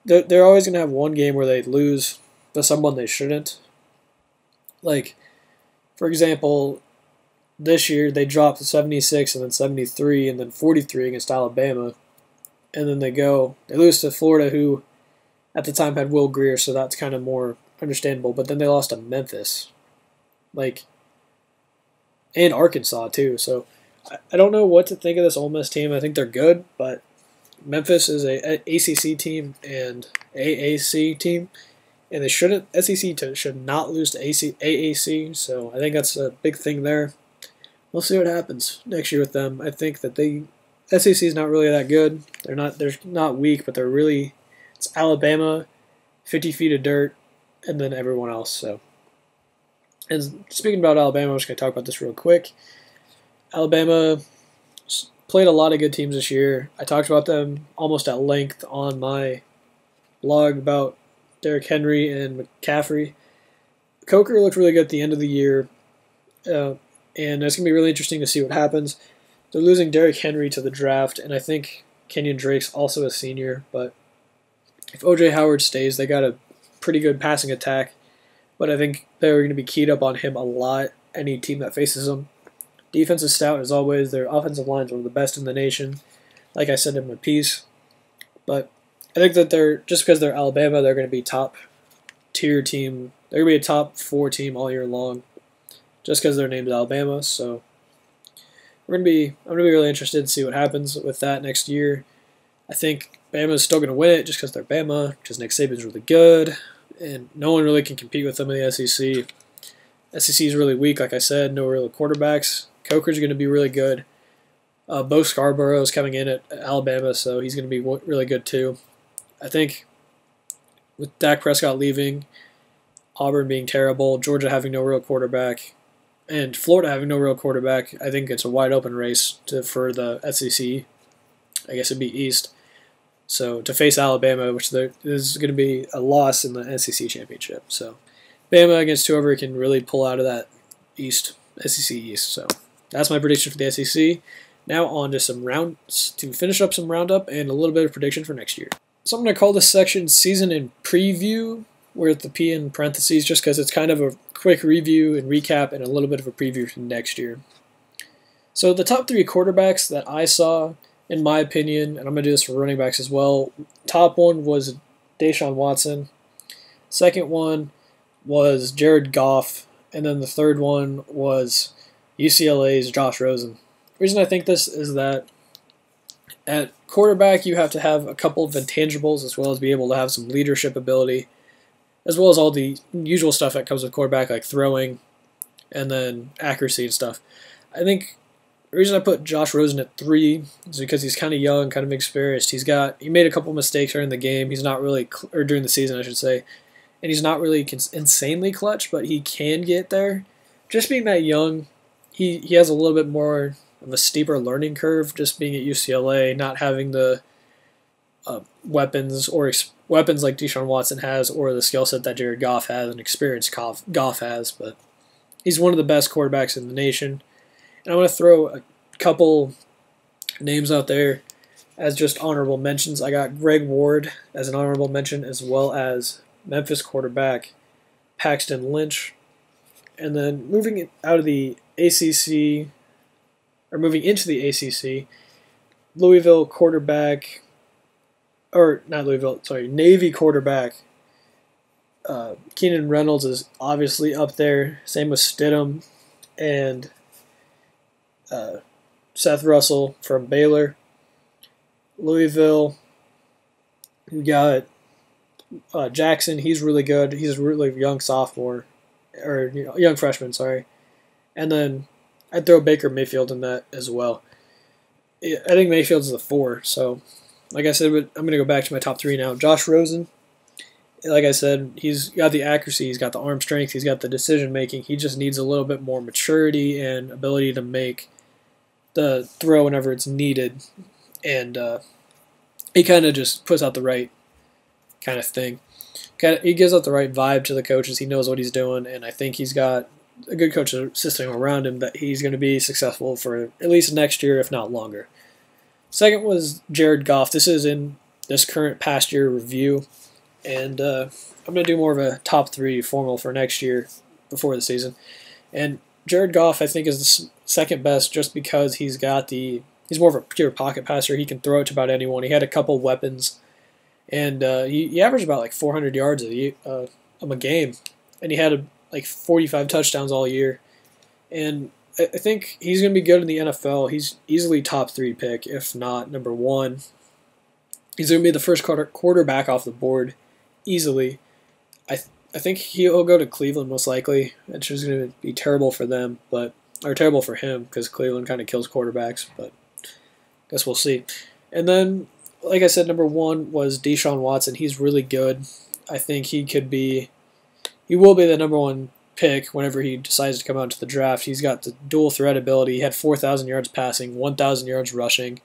A: they're always going to have one game where they lose to someone they shouldn't. Like, for example, this year they dropped 76 and then 73 and then 43 against Alabama. And then they lose to Florida, who at the time had Will Grier, so that's kind of more understandable. But then they lost to Memphis, and Arkansas too. So I don't know what to think of this Ole Miss team. I think they're good, but Memphis is a ACC team and AAC team, and SEC should not lose to AAC. So I think that's a big thing there. We'll see what happens next year with them. I think that SEC is not really that good. They're not weak, but it's Alabama, 50 feet of dirt, and then everyone else. So, and speaking about Alabama, I'm just going to talk about this real quick. Alabama played a lot of good teams this year. I talked about them almost at length on my blog about Derrick Henry and McCaffrey. Coker looked really good at the end of the year, and it's going to be really interesting to see what happens. They're losing Derrick Henry to the draft, and I think Kenyon Drake's also a senior. But if O.J. Howard stays, they got a pretty good passing attack. But I think they're going to be keyed up on him a lot, any team that faces them. Defense is stout as always. Their offensive line is one of the best in the nation, like I said in my piece. But I think that just because they're Alabama, they're going to be top-tier team. They're going to be a top 4 team all year long, just because their name's Alabama. So I'm going to be really interested to see what happens with that next year. I think Bama's still going to win it just because they're Bama, because Nick Saban's really good, and no one really can compete with them in the SEC. SEC is really weak, like I said, no real quarterbacks. Coker's going to be really good. Bo Scarborough is coming in at Alabama, so he's going to be really good too. I think with Dak Prescott leaving, Auburn being terrible, Georgia having no real quarterback, and Florida having no real quarterback, I think it's a wide open race for the SEC. I guess it'd be East. So to face Alabama, which is going to be a loss in the SEC championship. So Bama against whoever can really pull out of that SEC East. So that's my prediction for the SEC. Now on to some rounds to finish up some roundup and a little bit of prediction for next year. So I'm going to call this section Season in Preview, with the P in parentheses, just because it's kind of a quick review and recap and a little bit of a preview for next year. So the top 3 quarterbacks that I saw, in my opinion, and I'm going to do this for running backs as well, top one was Deshaun Watson. Second one was Jared Goff. And then the third one was UCLA's Josh Rosen. The reason I think this is that at quarterback, you have to have a couple of intangibles as well as be able to have some leadership ability, as well as all the usual stuff that comes with quarterback, like throwing and then accuracy and stuff. I think the reason I put Josh Rosen at 3 is because he's kind of young, kind of experienced. He made a couple mistakes during the game. He's not really, or during the season, I should say. and he's not really insanely clutch, but he can get there. Just being that young, he has a little bit more of a steeper learning curve, just being at UCLA, not having the weapons weapons like Deshaun Watson has, or the skill set that Jared Goff has and experience Goff has. But he's one of the best quarterbacks in the nation. And I want to throw a couple names out there as just honorable mentions. I got Greg Ward as an honorable mention, as well as Memphis quarterback Paxton Lynch. And then moving out of the ACC, or moving into the ACC, Louisville quarterback, or not Louisville, sorry, Navy quarterback Keenan Reynolds is obviously up there. Same with Stidham and Seth Russell from Baylor. Louisville, we got Jackson. He's really good. He's a really young sophomore, or young freshman, sorry. And then I'd throw Baker Mayfield in that as well. I think Mayfield's the 4. So, like I said, I'm going to go back to my top 3 now. Josh Rosen, like I said, he's got the accuracy, he's got the arm strength, he's got the decision making. He just needs a little bit more maturity and ability to make the throw whenever it's needed. And he kind of just puts out the right kind of thing. He gives out the right vibe to the coaches. He knows what he's doing, and I think he's got a good coach system around him that he's going to be successful for at least next year, if not longer. Second was Jared Goff. This is in this current past year review, and I'm going to do more of a top 3 formal for next year before the season. And Jared Goff, I think, is the second best just because he's more of a pure pocket passer. He can throw it to about anyone. He had a couple weapons, and he averaged about like 400 yards a game, and he had like 45 touchdowns all year. And I think he's going to be good in the NFL. He's easily top 3 pick, if not number 1. He's going to be the first quarterback off the board, easily. I think he'll go to Cleveland most likely, which is going to be terrible for them, or terrible for him because Cleveland kind of kills quarterbacks. But I guess we'll see. And then, like I said, number 1 was Deshaun Watson. He's really good. I think he will be the number 1 pick whenever he decides to come out to the draft. He's got the dual threat ability. He had 4,000 yards passing, 1,000 yards rushing.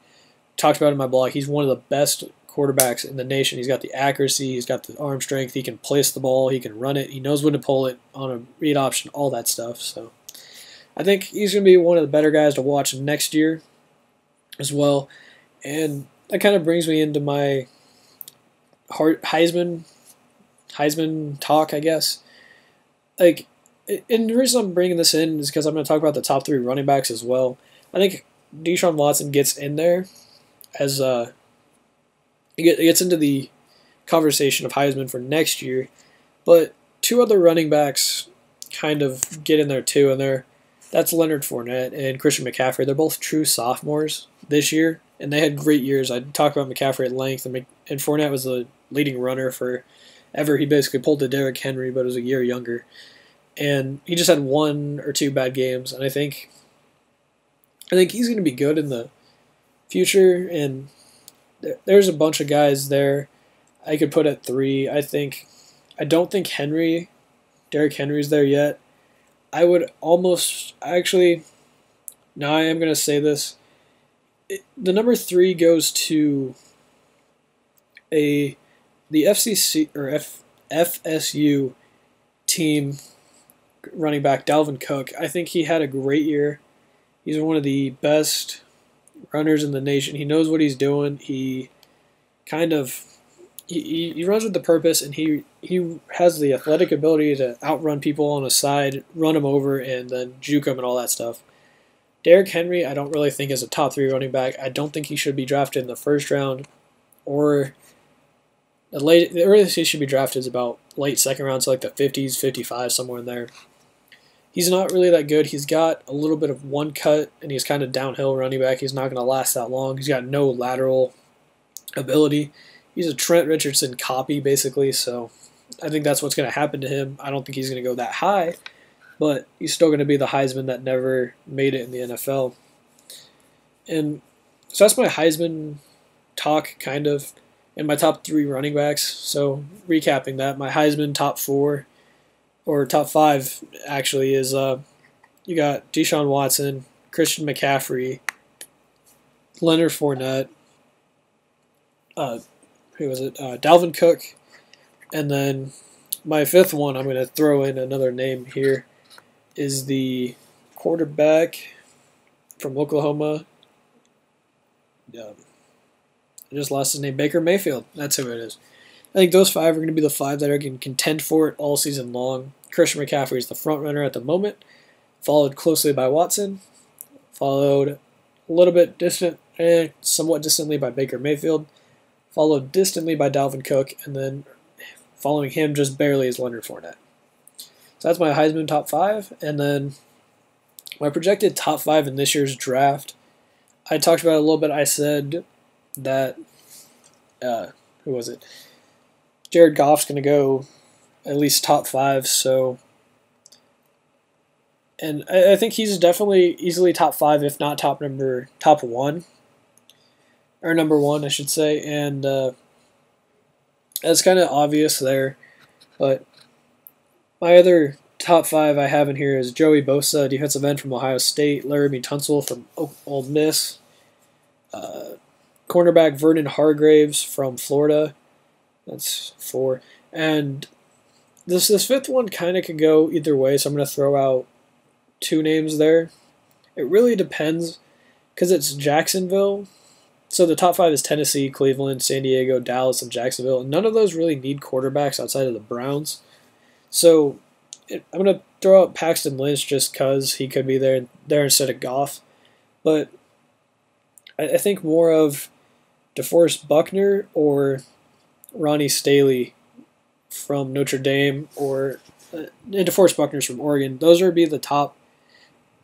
A: Talked about it in my blog. He's one of the best quarterbacks in the nation. He's got the accuracy. He's got the arm strength. He can place the ball. He can run it. He knows when to pull it on a read option, all that stuff. So I think he's going to be one of the better guys to watch next year as well. And that kind of brings me into my Heisman talk, I guess. And the reason I'm bringing this in is because I'm going to talk about the top 3 running backs as well. I think Deshaun Watson gets in there as he gets into the conversation of Heisman for next year, but 2 other running backs kind of get in there too, and that's Leonard Fournette and Christian McCaffrey. They're both true sophomores this year, and they had great years. I talked about McCaffrey at length, and Fournette was the leading runner forever. He basically pulled the Derrick Henry, but was a year younger. And he just had 1 or 2 bad games, and I think he's going to be good in the future. And there's a bunch of guys there I could put at 3. I don't think Derrick Henry's there yet. I would almost actually. Now I am going to say this. The number 3 goes to the FCC or FSU team running back Dalvin Cook. I think he had a great year. He's one of the best runners in the nation. He knows what he's doing. He runs with the purpose, and he has the athletic ability to outrun people on a side, run them over, and then juke them and all that stuff. Derrick Henry, I don't really think is a top 3 running back. I don't think he should be drafted in the first round, or the earliest he should be drafted is about late second round, so like the 50s, 55, somewhere in there. He's not really that good. He's got a little bit of one cut, and he's kind of downhill running back. He's not going to last that long. He's got no lateral ability. He's a Trent Richardson copy, basically, so I think that's what's going to happen to him. I don't think he's going to go that high, but he's still going to be the Heisman that never made it in the NFL. And so that's my Heisman talk, kind of. and my top 3 running backs. So recapping that, my Heisman top 4 or top 5 actually is you got Deshaun Watson, Christian McCaffrey, Leonard Fournette, who was it? Dalvin Cook, and then my 5th one, I'm going to throw in another name here, is the quarterback from Oklahoma. I just lost his name. Baker Mayfield. That's who it is. I think those 5 are going to be the 5 that are going to contend for it all season long. Christian McCaffrey is the front runner at the moment, followed closely by Watson, followed a little bit somewhat distantly by Baker Mayfield, followed distantly by Dalvin Cook, and then following him just barely is Leonard Fournette. So that's my Heisman top 5, and then my projected top 5 in this year's draft. I talked about it a little bit. I said that, who was it? Jared Goff's going to go at least top 5, so, and I think he's definitely easily top 5, if not top 1, or number 1, I should say, and that's kind of obvious there, but my other top 5 I have in here is Joey Bosa, defensive end from Ohio State, Laramie Tunsil from Ole Miss, cornerback Vernon Hargraves from Florida. That's 4. And this 5th one kind of could go either way, so I'm going to throw out 2 names there. It really depends because it's Jacksonville. So the top 5 is Tennessee, Cleveland, San Diego, Dallas, and Jacksonville. And none of those really need quarterbacks outside of the Browns. So I'm going to throw out Paxton Lynch just because he could be there instead of Goff. But I think more of DeForest Buckner or Ronnie Staley from Notre Dame, or DeForest Buckner's from Oregon. Those would be the top.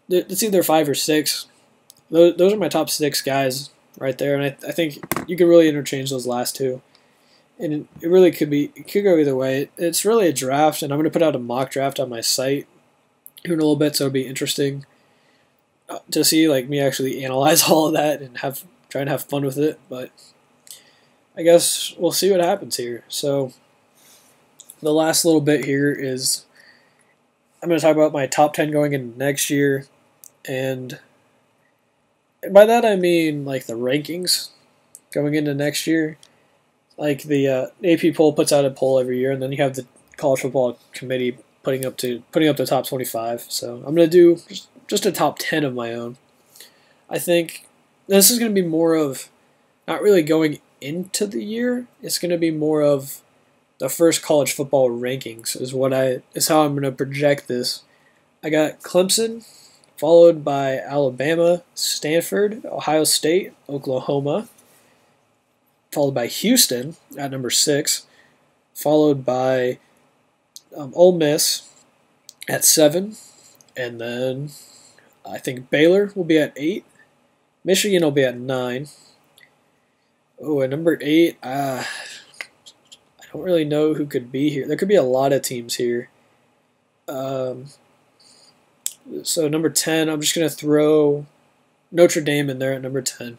A: It's either 5 or 6. Those are my top 6 guys right there, and I think you could really interchange those last 2. And it really could go either way. It's really a draft, and I'm going to put out a mock draft on my site here in a little bit, so it'll be interesting to see like me actually analyze all of that and try and have fun with it. But I guess we'll see what happens here. So the last little bit here is I'm going to talk about my top 10 going into next year, and by that I mean like the rankings going into next year. Like the AP poll puts out a poll every year, and then you have the college football committee putting up the top 25. So I'm going to do just a top 10 of my own. I think this is going to be more of not really going into the year. It's going to be more of the first college football rankings is how I'm going to project this. I got Clemson, followed by Alabama, Stanford, Ohio State, Oklahoma, followed by Houston at number 6, followed by Ole Miss at 7, and then I think Baylor will be at 8, Michigan will be at 9. Oh, at number 8, I don't really know who could be here. There could be a lot of teams here. So number 10, I'm just going to throw Notre Dame in there at number 10.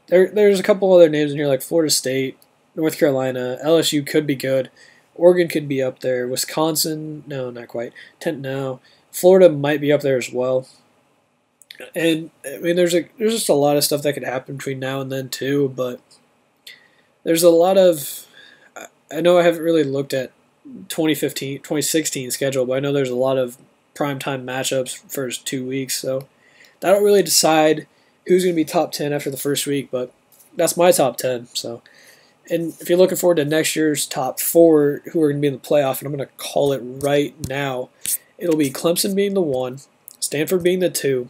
A: There's a couple other names in here like Florida State, North Carolina, LSU could be good. Oregon could be up there. Wisconsin, no, not quite. No. Florida might be up there as well. And I mean, there's just a lot of stuff that could happen between now and then too. But there's a lot of. I know I haven't really looked at 2016 schedule, but I know there's a lot of primetime matchups for first 2 weeks. So that'll really decide who's going to be top 10 after the first week. But that's my top 10. So. And if you're looking forward to next year's top 4, who are going to be in the playoff, and I'm going to call it right now, it'll be Clemson being the 1, Stanford being the 2,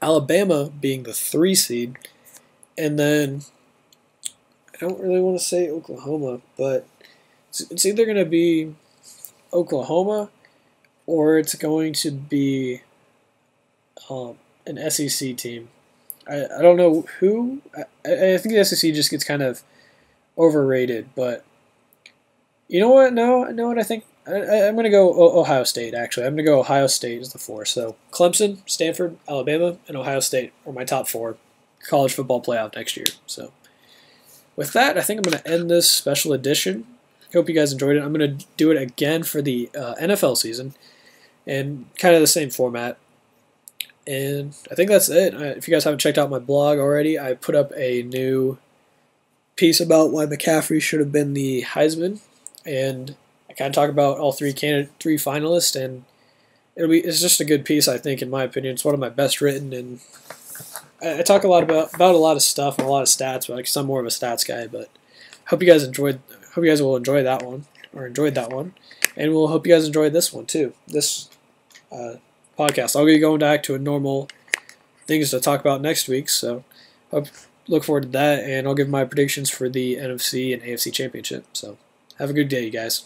A: Alabama being the 3 seed, and then I don't really want to say Oklahoma, but it's either going to be Oklahoma or it's going to be an SEC team. I don't know who. I think the SEC just gets kind of overrated, but you know what? No, what I think I'm going to go Ohio State. Actually, I'm going to go Ohio State as the 4. So Clemson, Stanford, Alabama, and Ohio State are my top 4 college football playoff next year. So with that, I think I'm going to end this special edition. Hope you guys enjoyed it. I'm going to do it again for the NFL season, and kind of the same format. And I think that's it. If you guys haven't checked out my blog already, I put up a new piece about why McCaffrey should have been the Heisman, and I kind of talk about all three finalists, and it's just a good piece, I think, in my opinion. It's one of my best written, and I talk a lot about a lot of stuff and a lot of stats, but because I'm more of a stats guy. But hope you guys will enjoy that one, or enjoyed that one, and we'll hope you guys enjoyed this one too. This podcast. I'll be going back to a normal things to talk about next week, so look forward to that, and I'll give my predictions for the NFC and AFC championship. So have a good day, you guys.